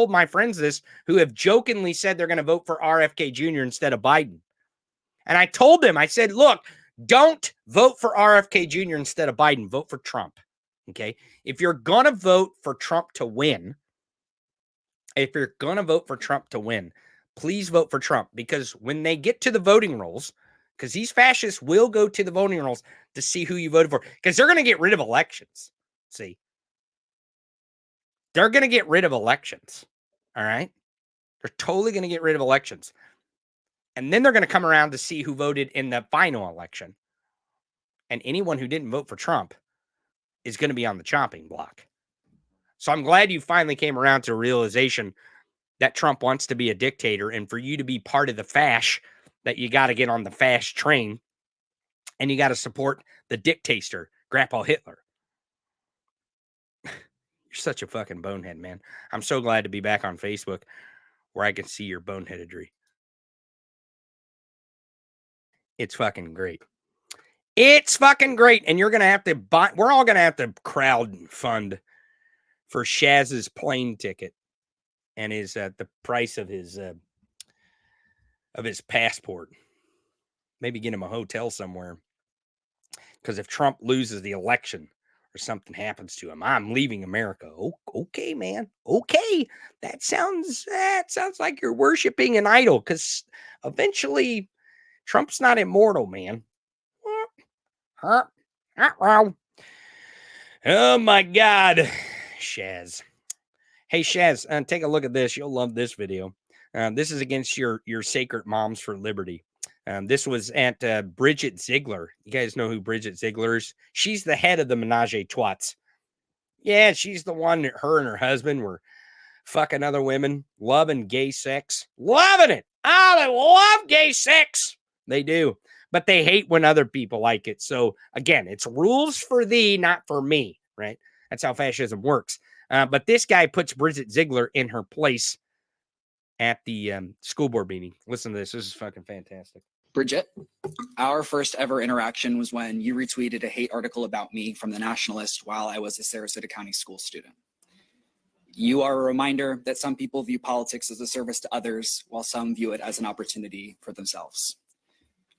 my friends this who have jokingly said they're going to vote for RFK Jr. instead of Biden. And I told them, I said, look, don't vote for RFK Jr. instead of Biden. Vote for Trump. Okay? If you're going to vote for Trump to win, please vote for Trump because when they get to the voting rolls, because these fascists will go to the voting rolls to see who you voted for because they're going to get rid of elections. See? They're going to get rid of elections. All right? They're totally going to get rid of elections. And then they're going to come around to see who voted in the final election. And anyone who didn't vote for Trump is going to be on the chopping block. So I'm glad you finally came around to a realization that Trump wants to be a dictator. And for you to be part of the fash, that you got to get on the fash train and you got to support the dictator, Grandpa Hitler. You're such a fucking bonehead, man. I'm so glad to be back on Facebook where I can see your boneheadedry. It's fucking great. It's fucking great. And you're going to have to buy, we're all going to have to crowd fund for Shaz's plane ticket and the price of his passport. Maybe get him a hotel somewhere. Because if Trump loses the election or something happens to him, I'm leaving America. Oh, okay, man. Okay. That sounds like you're worshiping an idol because eventually Trump's not immortal, man. Oh my God. Shaz. Hey, Shaz, take a look at this. You'll love this video. This is against your sacred Moms for Liberty. This was at Bridget Ziegler. You guys know who Bridget Ziegler is? She's the head of the Menage a Trois. Yeah, she's the one that her and her husband were fucking other women, loving gay sex. Loving it. Oh, they love gay sex. They do. But they hate when other people like it. So, again, it's rules for thee, not for me, right? That's how fascism works. But this guy puts Bridget Ziegler in her place at the school board meeting. Listen to this. This is fucking fantastic. Bridget, our first ever interaction was when you retweeted a hate article about me from The Nationalist while I was a Sarasota County school student. You are a reminder that some people view politics as a service to others, while some view it as an opportunity for themselves.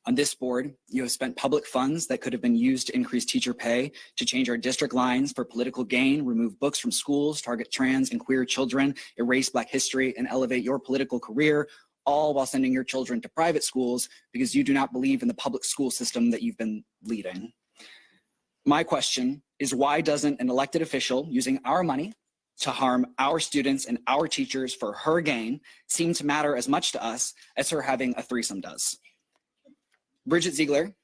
On this board, you have spent public funds that could have been used to increase teacher pay, to change our district lines for political gain, remove books from schools, target trans and queer children, erase Black history, and elevate your political career, all while sending your children to private schools because you do not believe in the public school system that you've been leading. My question is, why doesn't an elected official using our money to harm our students and our teachers for her gain seem to matter as much to us as her having a threesome does? Bridget Ziegler,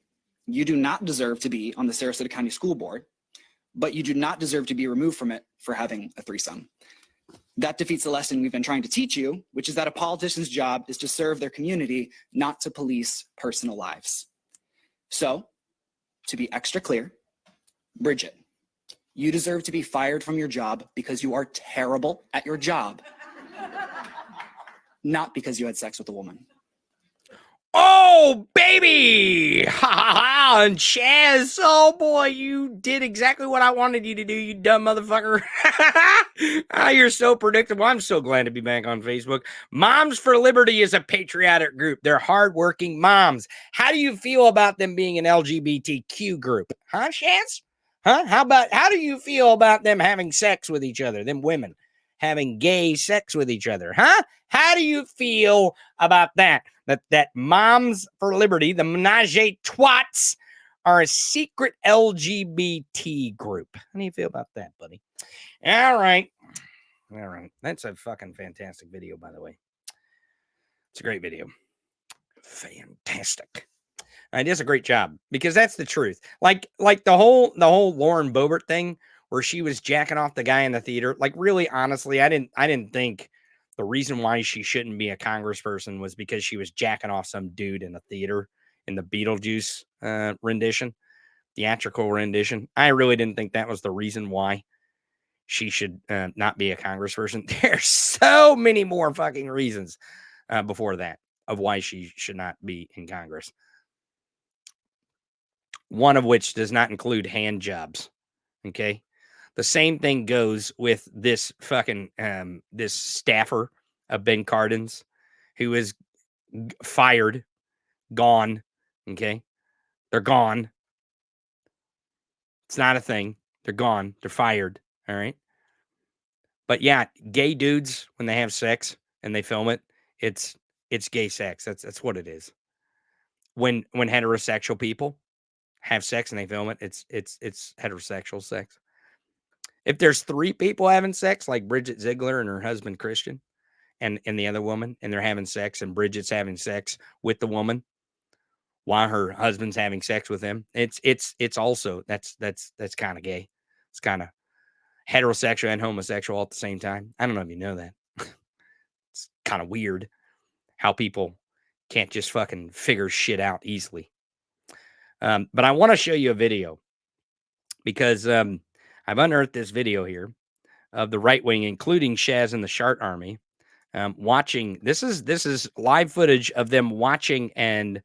you do not deserve to be on the Sarasota County School Board, but you do not deserve to be removed from it for having a threesome. That defeats the lesson we've been trying to teach you, which is that a politician's job is to serve their community, not to police personal lives. So, to be extra clear, Bridget, you deserve to be fired from your job because you are terrible at your job, not because you had sex with a woman. Oh, baby! Ha ha ha! And Chaz, oh boy, you did exactly what I wanted you to do, you dumb motherfucker. You're so predictable. I'm so glad to be back on Facebook. Moms for Liberty is a patriotic group. They're hardworking moms. How do you feel about them being an LGBTQ group? Huh, Chaz? Huh? How do you feel about them having sex with each other, them women having gay sex with each other? Huh? How do you feel about that? That Moms for Liberty, the Menage a Twats, are a secret LGBT group. How do you feel about that, buddy? All right. That's a fucking fantastic video, by the way. It's a great video. Fantastic. It does a great job because that's the truth. Like the whole Lauren Boebert thing where she was jacking off the guy in the theater. Like, really, honestly, I didn't think the reason why she shouldn't be a congressperson was because she was jacking off some dude in the theater in the Beetlejuice rendition, theatrical rendition. I really didn't think that was the reason why she should not be a congressperson. There's so many more fucking reasons before that of why she should not be in Congress. One of which does not include hand jobs. Okay. The same thing goes with this fucking, this staffer of Ben Cardin's who is fired, gone. Okay. They're gone. It's not a thing. They're gone. They're fired. All right. But yeah, gay dudes, when they have sex and they film it, it's gay sex. That's what it is. When heterosexual people have sex and they film it, it's heterosexual sex. If there's 3 people having sex, like Bridget Ziegler and her husband Christian, and the other woman, and they're having sex, and Bridget's having sex with the woman while her husband's having sex with him, it's also that's kind of gay. It's kind of heterosexual and homosexual all at the same time. I don't know if you know that. It's kind of weird how people can't just fucking figure shit out easily. But I want to show you a video because I've unearthed this video here of the right wing, including Shaz and the Shart Army, watching. This is live footage of them watching and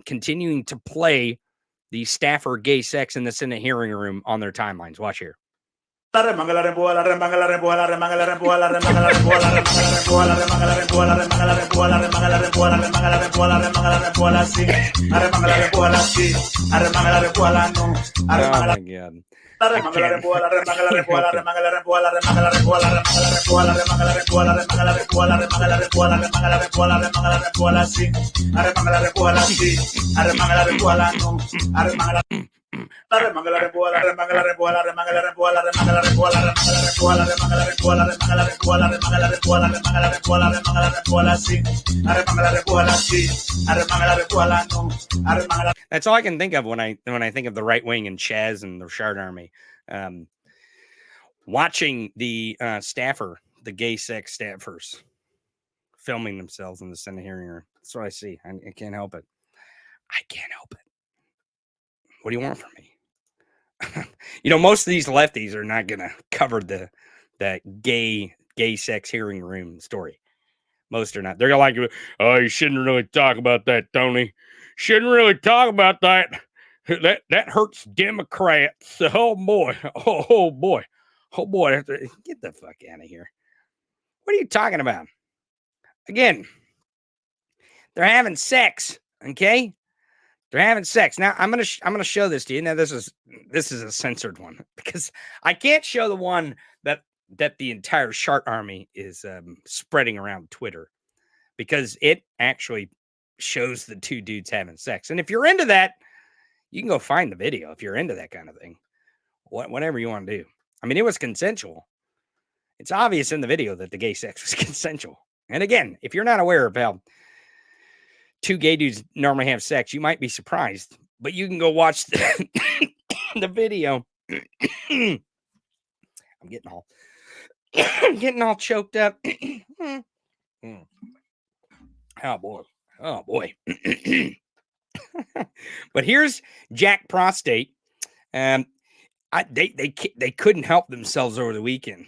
continuing to play the staffer gay sex in the Senate hearing room on their timelines. Watch here. That's all I can think of when I think of the right wing and Chaz and the Shard Army. Watching the staffer, the gay sex staffers, filming themselves in the Senate hearing room. That's what I see. I can't help it. I can't help it. What do you want from me? Most of these lefties are not going to cover the gay sex hearing room story. Most are not. They're like, oh, you shouldn't really talk about that, Tony. Shouldn't really talk about that. That hurts Democrats. Oh boy. Oh boy. Oh boy. Get the fuck out of here. What are you talking about? Again, they're having sex. Okay. They're having sex. Now I'm gonna show this to you. Now this is a censored one because I can't show the one that the entire Shart Army is spreading around Twitter because it actually shows the 2 dudes having sex. And if you're into that, you can go find the video if you're into that kind of thing. Whatever you want to do. I mean, it was consensual. It's obvious in the video that the gay sex was consensual. And again, if you're not aware of how 2 gay dudes normally have sex, you might be surprised, but you can go watch the video. I'm getting all choked up. Oh boy. But here's Jack Prostate. They couldn't help themselves over the weekend.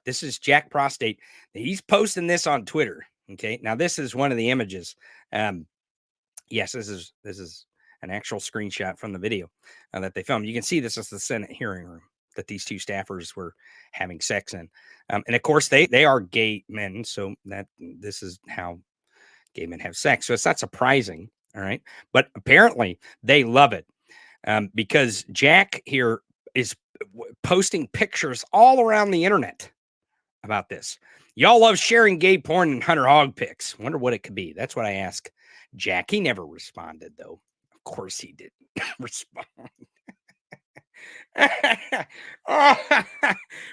This is Jack Prostate. He's posting this on Twitter. Okay. Now this is one of the images. Yes, this is an actual screenshot from the video that they filmed. You can see this is the Senate hearing room that these 2 staffers were having sex in. And of course they are gay men. So that this is how gay men have sex. So it's not surprising. All right. But apparently they love it because Jack here is posting pictures all around the internet about this. Y'all love sharing gay porn and hunter hog pics. Wonder what it could be. That's what I asked Jack. He never responded, though. Of course he didn't respond.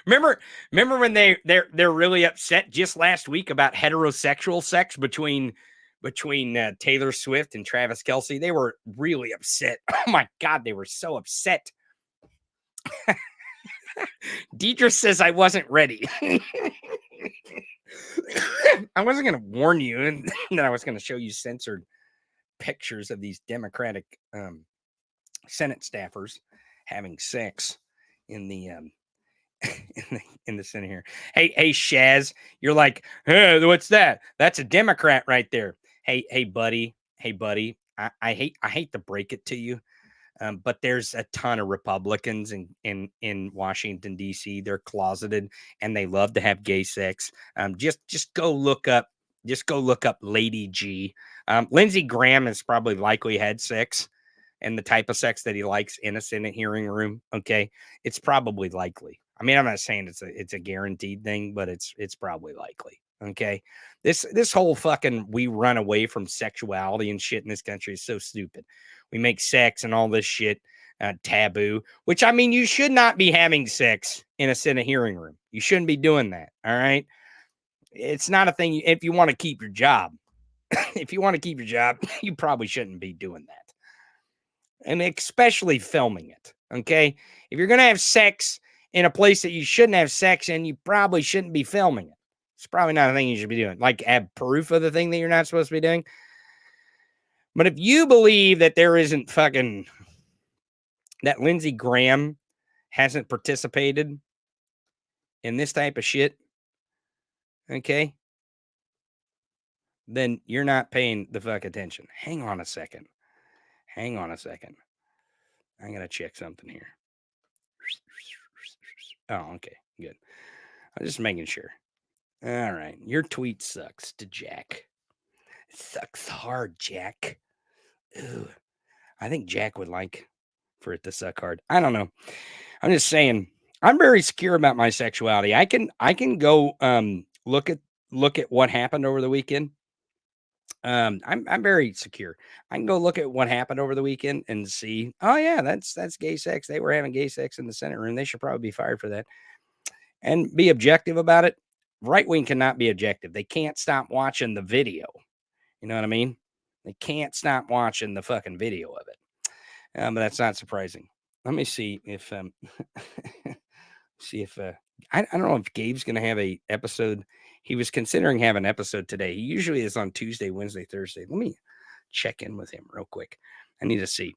Remember when they're really upset just last week about heterosexual sex between between Taylor Swift and Travis Kelce. They were really upset. Oh my God, they were so upset. Deidre says I wasn't ready. I wasn't going to warn you, and then I was going to show you censored pictures of these Democratic Senate staffers having sex in the in the Senate here. Hey, Shaz, you're like, hey, what's that? That's a Democrat right there. Hey, buddy. I hate to break it to you. But there's a ton of Republicans in Washington, D.C. They're closeted and they love to have gay sex. Just go look up Lady G. Lindsey Graham has probably likely had sex, and the type of sex that he likes in a Senate hearing room. Okay, it's probably likely. I mean, I'm not saying it's a guaranteed thing, but it's probably likely. Okay, this whole fucking we run away from sexuality and shit in this country is so stupid. We make sex and all this shit taboo, which I mean, you should not be having sex in a Senate hearing room. You shouldn't be doing that. All right, it's not a thing. If you want to keep your job, you probably shouldn't be doing that. And especially filming it, okay? If you're going to have sex in a place that you shouldn't have sex in, you probably shouldn't be filming it. It's probably not a thing you should be doing. Like, have proof of the thing that you're not supposed to be doing. But if you believe that there isn't fucking, that Lindsey Graham hasn't participated in this type of shit, okay, then you're not paying the fuck attention. Hang on a second. I'm going to check something here. Oh, okay, good. I'm just making sure. All right. Your tweet sucks to Jack. It sucks hard, Jack. Ooh. I think Jack would like for it to suck hard. I don't know. I'm just saying, I'm very secure about my sexuality. I can go look at what happened over the weekend. I'm very secure. I can go look at what happened over the weekend and see, oh yeah, that's gay sex. They were having gay sex in the Senate room. They should probably be fired for that. And be objective about it. Right wing cannot be objective. They can't stop watching the video. You know what I mean? They can't stop watching the fucking video of it. But that's not surprising. Let me see if I don't know if Gabe's going to have a episode. He was considering having an episode today. He usually is on Tuesday, Wednesday, Thursday. Let me check in with him real quick. I need to see.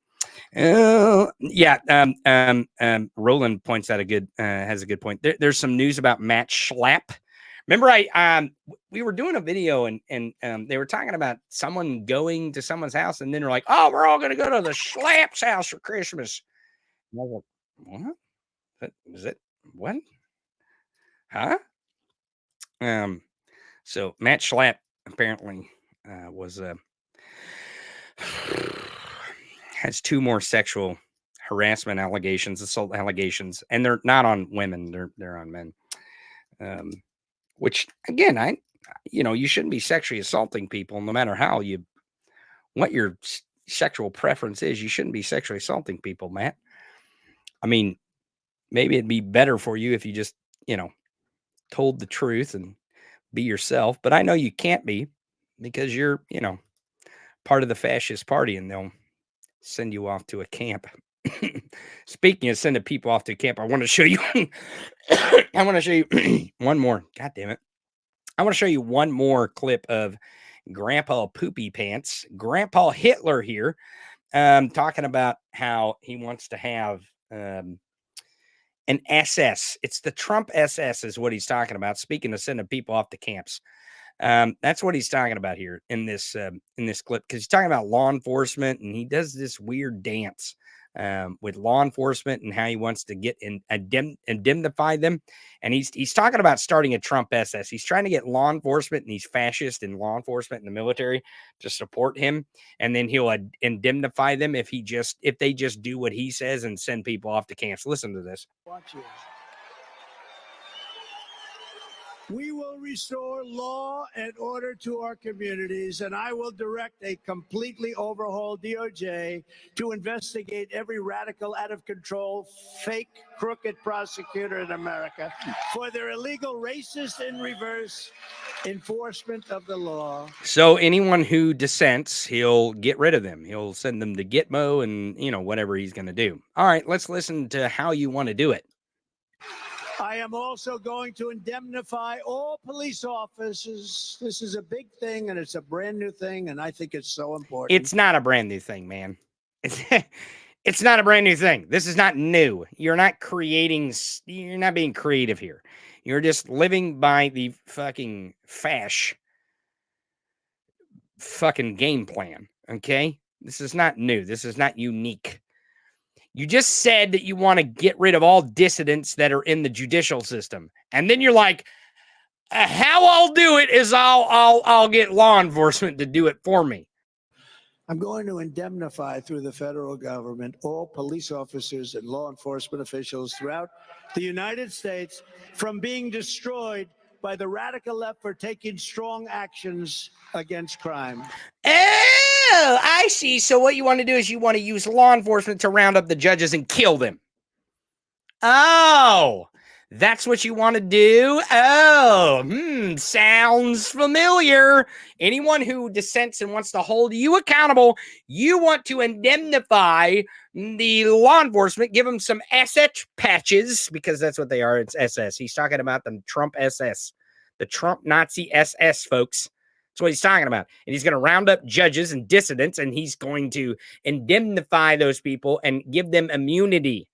Roland points out has a good point. There's some news about Matt Schlapp. Remember, we were doing a video and they were talking about someone going to someone's house, and then they're like, "Oh, we're all going to go to the Schlapp's house for Christmas." And I was like, "What? Is it what? Huh?" So Matt Schlapp apparently was has 2 more sexual harassment allegations, assault allegations, and they're not on women; they're on men. Which again, you shouldn't be sexually assaulting people, no matter what your sexual preference is. You shouldn't be sexually assaulting people, Matt. I mean, maybe it'd be better for you if you just, told the truth and be yourself. But I know you can't be, because you're, part of the fascist party, and they'll send you off to a camp. Speaking of sending people off to a camp, I want to show you. I want to show you one more. God damn it! I want to show you one more clip of Grandpa Poopy Pants, Grandpa Hitler here, talking about how he wants to have an SS. It's the Trump SS, is what he's talking about. Speaking of sending people off to camps. That's what he's talking about here in this clip, because he's talking about law enforcement, and he does this weird dance with law enforcement and how he wants to get indemnify them. And he's talking about starting a Trump SS. He's trying to get law enforcement and these fascists in law enforcement and the military to support him, and then he'll indemnify them if they just do what he says and send people off to camps. Listen to this. Watch this. We will restore law and order to our communities, and I will direct a completely overhauled DOJ to investigate every radical, out of control, fake, crooked prosecutor in America for their illegal, racist, and reverse enforcement of the law. So anyone who dissents, he'll get rid of them. He'll send them to Gitmo and, you know, whatever he's going to do. All right, let's listen to how you want to do it. I am also going to indemnify all police officers. This is a big thing, and it's a brand new thing, and I think it's so important. It's not a brand new thing, man. It's not a brand new thing. This is not new. You're not creating, you're not being creative here. You're just living by the fucking fucking game plan, okay? This is not new. This is not unique. You just said that you want to get rid of all dissidents that are in the judicial system. And then you're like, how I'll do it is I'll get law enforcement to do it for me. I'm going to indemnify through the federal government all police officers and law enforcement officials throughout the United States from being destroyed by the radical left for taking strong actions against crime. Oh, I see. So what you want to do is you want to use law enforcement to round up the judges and kill them. Oh, that's what you want to do? Oh, sounds familiar. Anyone who dissents and wants to hold you accountable, you want to indemnify the law enforcement, give them some SS patches, because that's what they are. It's SS. He's talking about the Trump SS, the Trump Nazi SS, folks. That's what he's talking about. And he's going to round up judges and dissidents, and he's going to indemnify those people and give them immunity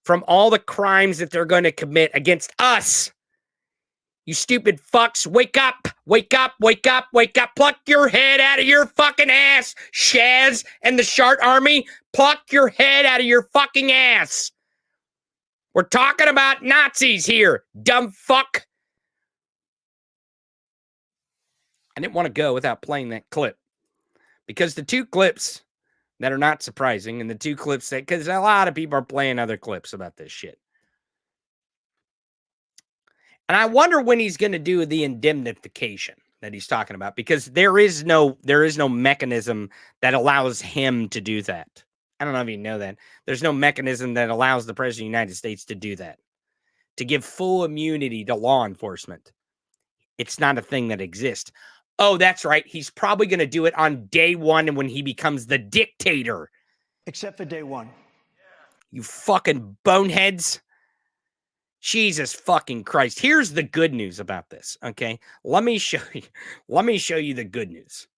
from all the crimes that they're going to commit against us. You stupid fucks, wake up, wake up, wake up, wake up. Pluck your head out of your fucking ass, Shaz and the Shart Army. Pluck your head out of your fucking ass. We're talking about Nazis here, dumb fuck. I didn't want to go without playing that clip, because the two clips that are not surprising, and the two clips that, because a lot of people are playing other clips about this shit. And I wonder when he's going to do the indemnification that he's talking about, because there is no mechanism that allows him to do that. I don't know if you know that. There's no mechanism that allows the President of the United States to do that, to give full immunity to law enforcement. It's not a thing that exists. Oh, that's right. He's probably going to do it on day one and when he becomes the dictator. Except for day one. You fucking boneheads. Jesus fucking Christ. Here's the good news about this, okay? Let me show you the good news.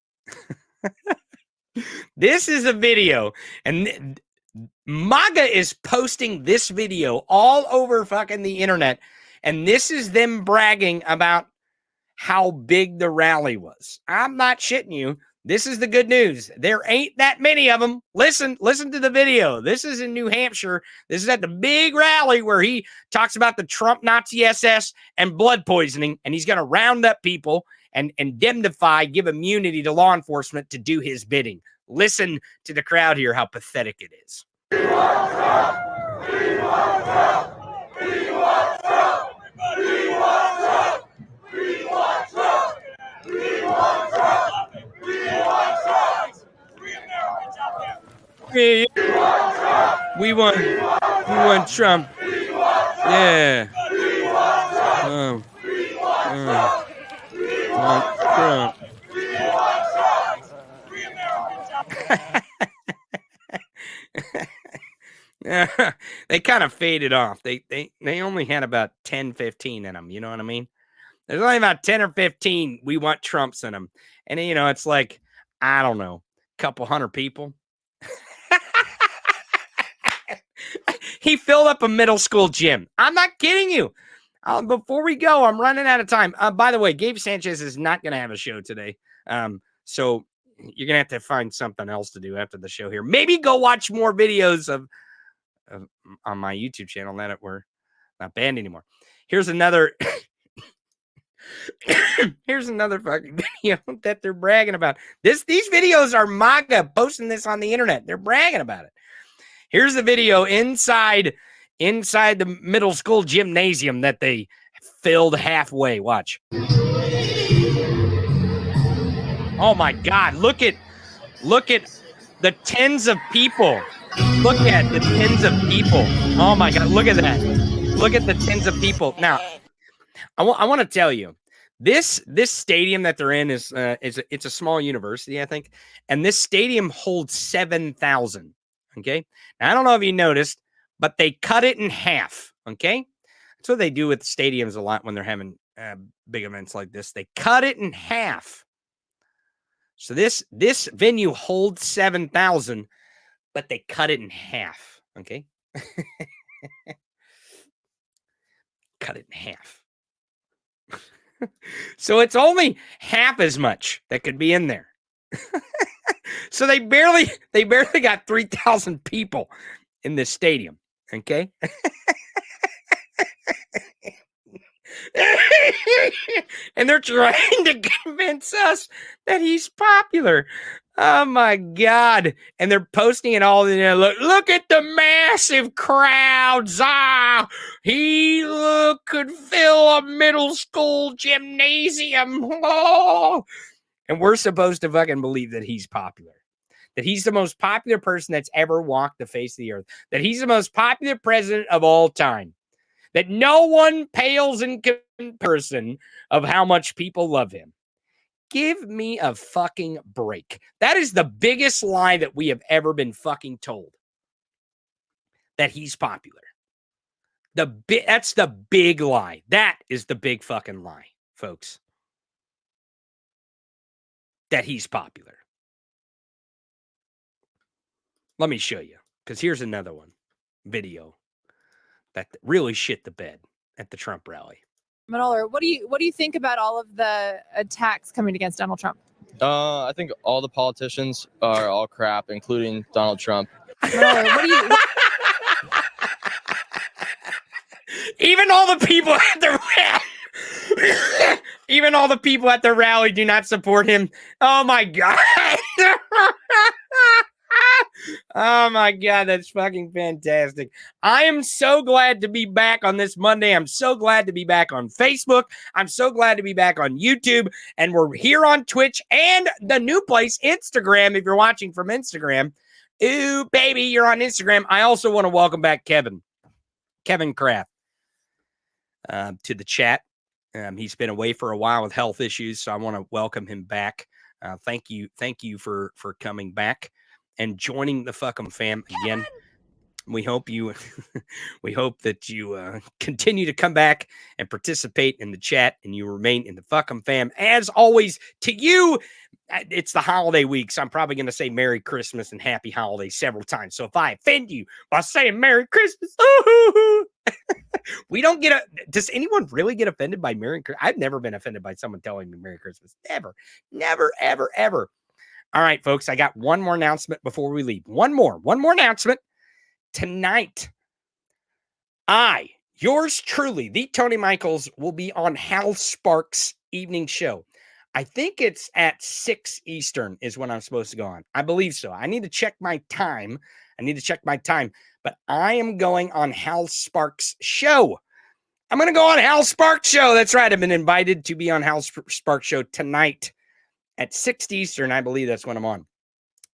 This is a video, and MAGA is posting this video all over fucking the internet, and this is them bragging about how big the rally was. I'm not shitting you. This is the good news. There ain't that many of them. Listen to the video. This is in New Hampshire. This is at the big rally where he talks about the Trump Nazi SS and blood poisoning, and he's going to round up people and indemnify, give immunity to law enforcement to do his bidding. Listen to the crowd here, how pathetic it is. We want Trump! We want Trump! We want Trump! We want Trump! We want Trump! We want Trump! We want Trump! Free Americans out there! We want Trump. Yeah. We want Trump! We want Trump! We want Trump! We want Trump! Free Americans out there! They kind of faded off. They only had about 10, 15 in them. You know what I mean? There's only about 10 or 15 we want Trumps in them. And, you know, it's like, I don't know, a couple hundred people. He filled up a middle school gym. I'm not kidding you. Before we go, I'm running out of time. By the way, Gabe Sanchez is not going to have a show today. So you're going to have to find something else to do after the show here. Maybe go watch more videos of on my YouTube channel now that we're not banned anymore. Here's another fucking video that they're bragging about. These videos are MAGA posting this on the internet. They're bragging about it. Here's the video inside the middle school gymnasium that they filled halfway. Watch. Oh my God. Look at the tens of people. Look at the tens of people. Oh my God. Look at that. Look at the tens of people. Now, I want to tell you, this stadium that they're in is it's a small university, I think, and this stadium holds 7,000. Okay, now, I don't know if you noticed, but they cut it in half. Okay, that's what they do with stadiums a lot when they're having big events like this. They cut it in half. So this venue holds 7,000, but they cut it in half. Okay, cut it in half. So it's only half as much that could be in there. So they barely got 3,000 people in this stadium. Okay. And they're trying to convince us that he's popular. Oh my God. And they're posting it all. Look at the massive crowds. He could fill a middle school gymnasium. Oh. And we're supposed to fucking believe that he's popular. That he's the most popular person that's ever walked the face of the earth. That he's the most popular president of all time. That no one pales in comparison of how much people love him. Give me a fucking break. That is the biggest lie that we have ever been fucking told. That he's popular. That's the big lie. That is the big fucking lie, folks. That he's popular. Let me show you, because here's another one. Video that really shit the bed at the Trump rally. Manoler, what do you think about all of the attacks coming against Donald Trump? I think all the politicians are all crap, including Donald Trump. Manoler, what do you? Even all the people at the rally, even all the people at the rally do not support him. Oh my God. Oh my God, that's fucking fantastic. I am so glad to be back on this Monday. I'm so glad to be back on Facebook. I'm so glad to be back on YouTube. And we're here on Twitch and the new place, Instagram, if you're watching from Instagram. Ooh, baby, you're on Instagram. I also want to welcome back Kevin Kraft to the chat. He's been away for a while with health issues, so I want to welcome him back. Thank you for coming back and joining the fucking fam again. We hope that you continue to come back and participate in the chat, and you remain in the fucking fam. As always, to you, it's the holiday week, so I'm probably going to say Merry Christmas and Happy Holidays several times. So if I offend you by saying Merry Christmas, we don't get does anyone really get offended by Merry Christmas? I've never been offended by someone telling me Merry Christmas. Never, ever, ever. All right, folks, I got one more announcement before we leave. One more announcement. Tonight, yours truly, the Tony Michaels, will be on Hal Sparks' evening show. I think it's at 6 Eastern is when I'm supposed to go on. I believe so. I need to check my time. But I am going on Hal Sparks' show. I'm going to go on Hal Sparks' show. That's right. I've been invited to be on Hal Sparks' show tonight at 6 Eastern. I believe that's when I'm on.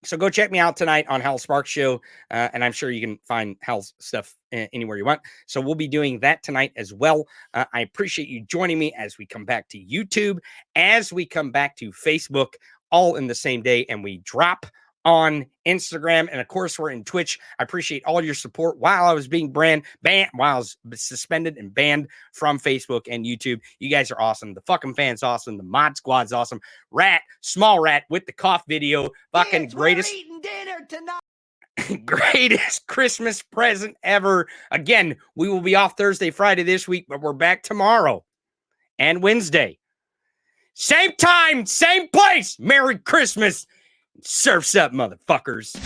So go check me out tonight on Hal Sparks' show, and I'm sure you can find Hal's stuff anywhere you want. So we'll be doing that tonight as well. I appreciate you joining me as we come back to YouTube, as we come back to Facebook, all in the same day, and we drop on Instagram, and of course we're in Twitch. I appreciate all your support while I was being while I was suspended and banned from Facebook and YouTube. You guys are awesome. The fucking fan's awesome. The mod squad's awesome. Small rat with the cough video, fucking greatest. We're eating dinner tonight. Greatest Christmas present ever. Again, we will be off Thursday, Friday this week, but we're back tomorrow and Wednesday. Same time, same place. Merry Christmas. Surf's up, motherfuckers.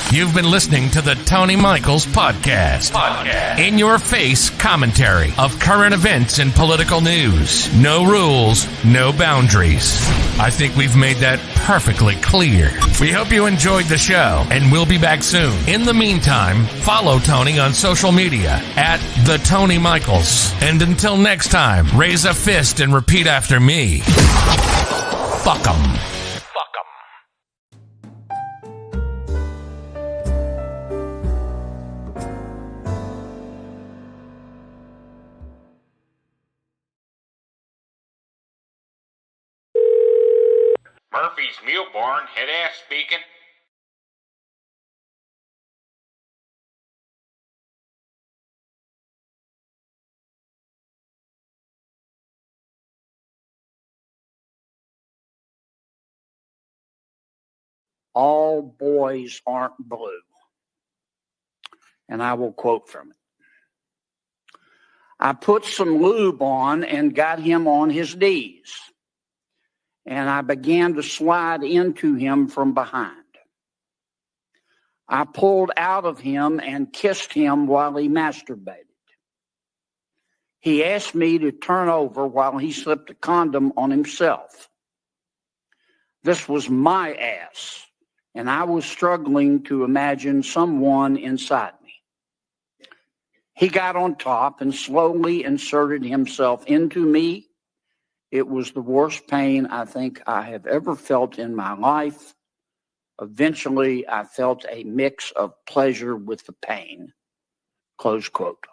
You've been listening to the Tony Michaels Podcast. In your face commentary of current events and political news. No rules, no boundaries. I think we've made that perfectly clear. We hope you enjoyed the show, and we'll be back soon. In the meantime, follow Tony on social media at The Tony Michaels. And until next time, raise a fist and repeat after me. Fuck 'em. Murphy's Mule Barn, head ass speaking. All boys aren't blue. And I will quote from it. I put some lube on and got him on his knees. And I began to slide into him from behind. I pulled out of him and kissed him while he masturbated. He asked me to turn over while he slipped a condom on himself. This was my ass, and I was struggling to imagine someone inside me. He got on top and slowly inserted himself into me. It was the worst pain I think I have ever felt in my life. Eventually, I felt a mix of pleasure with the pain. Close quote.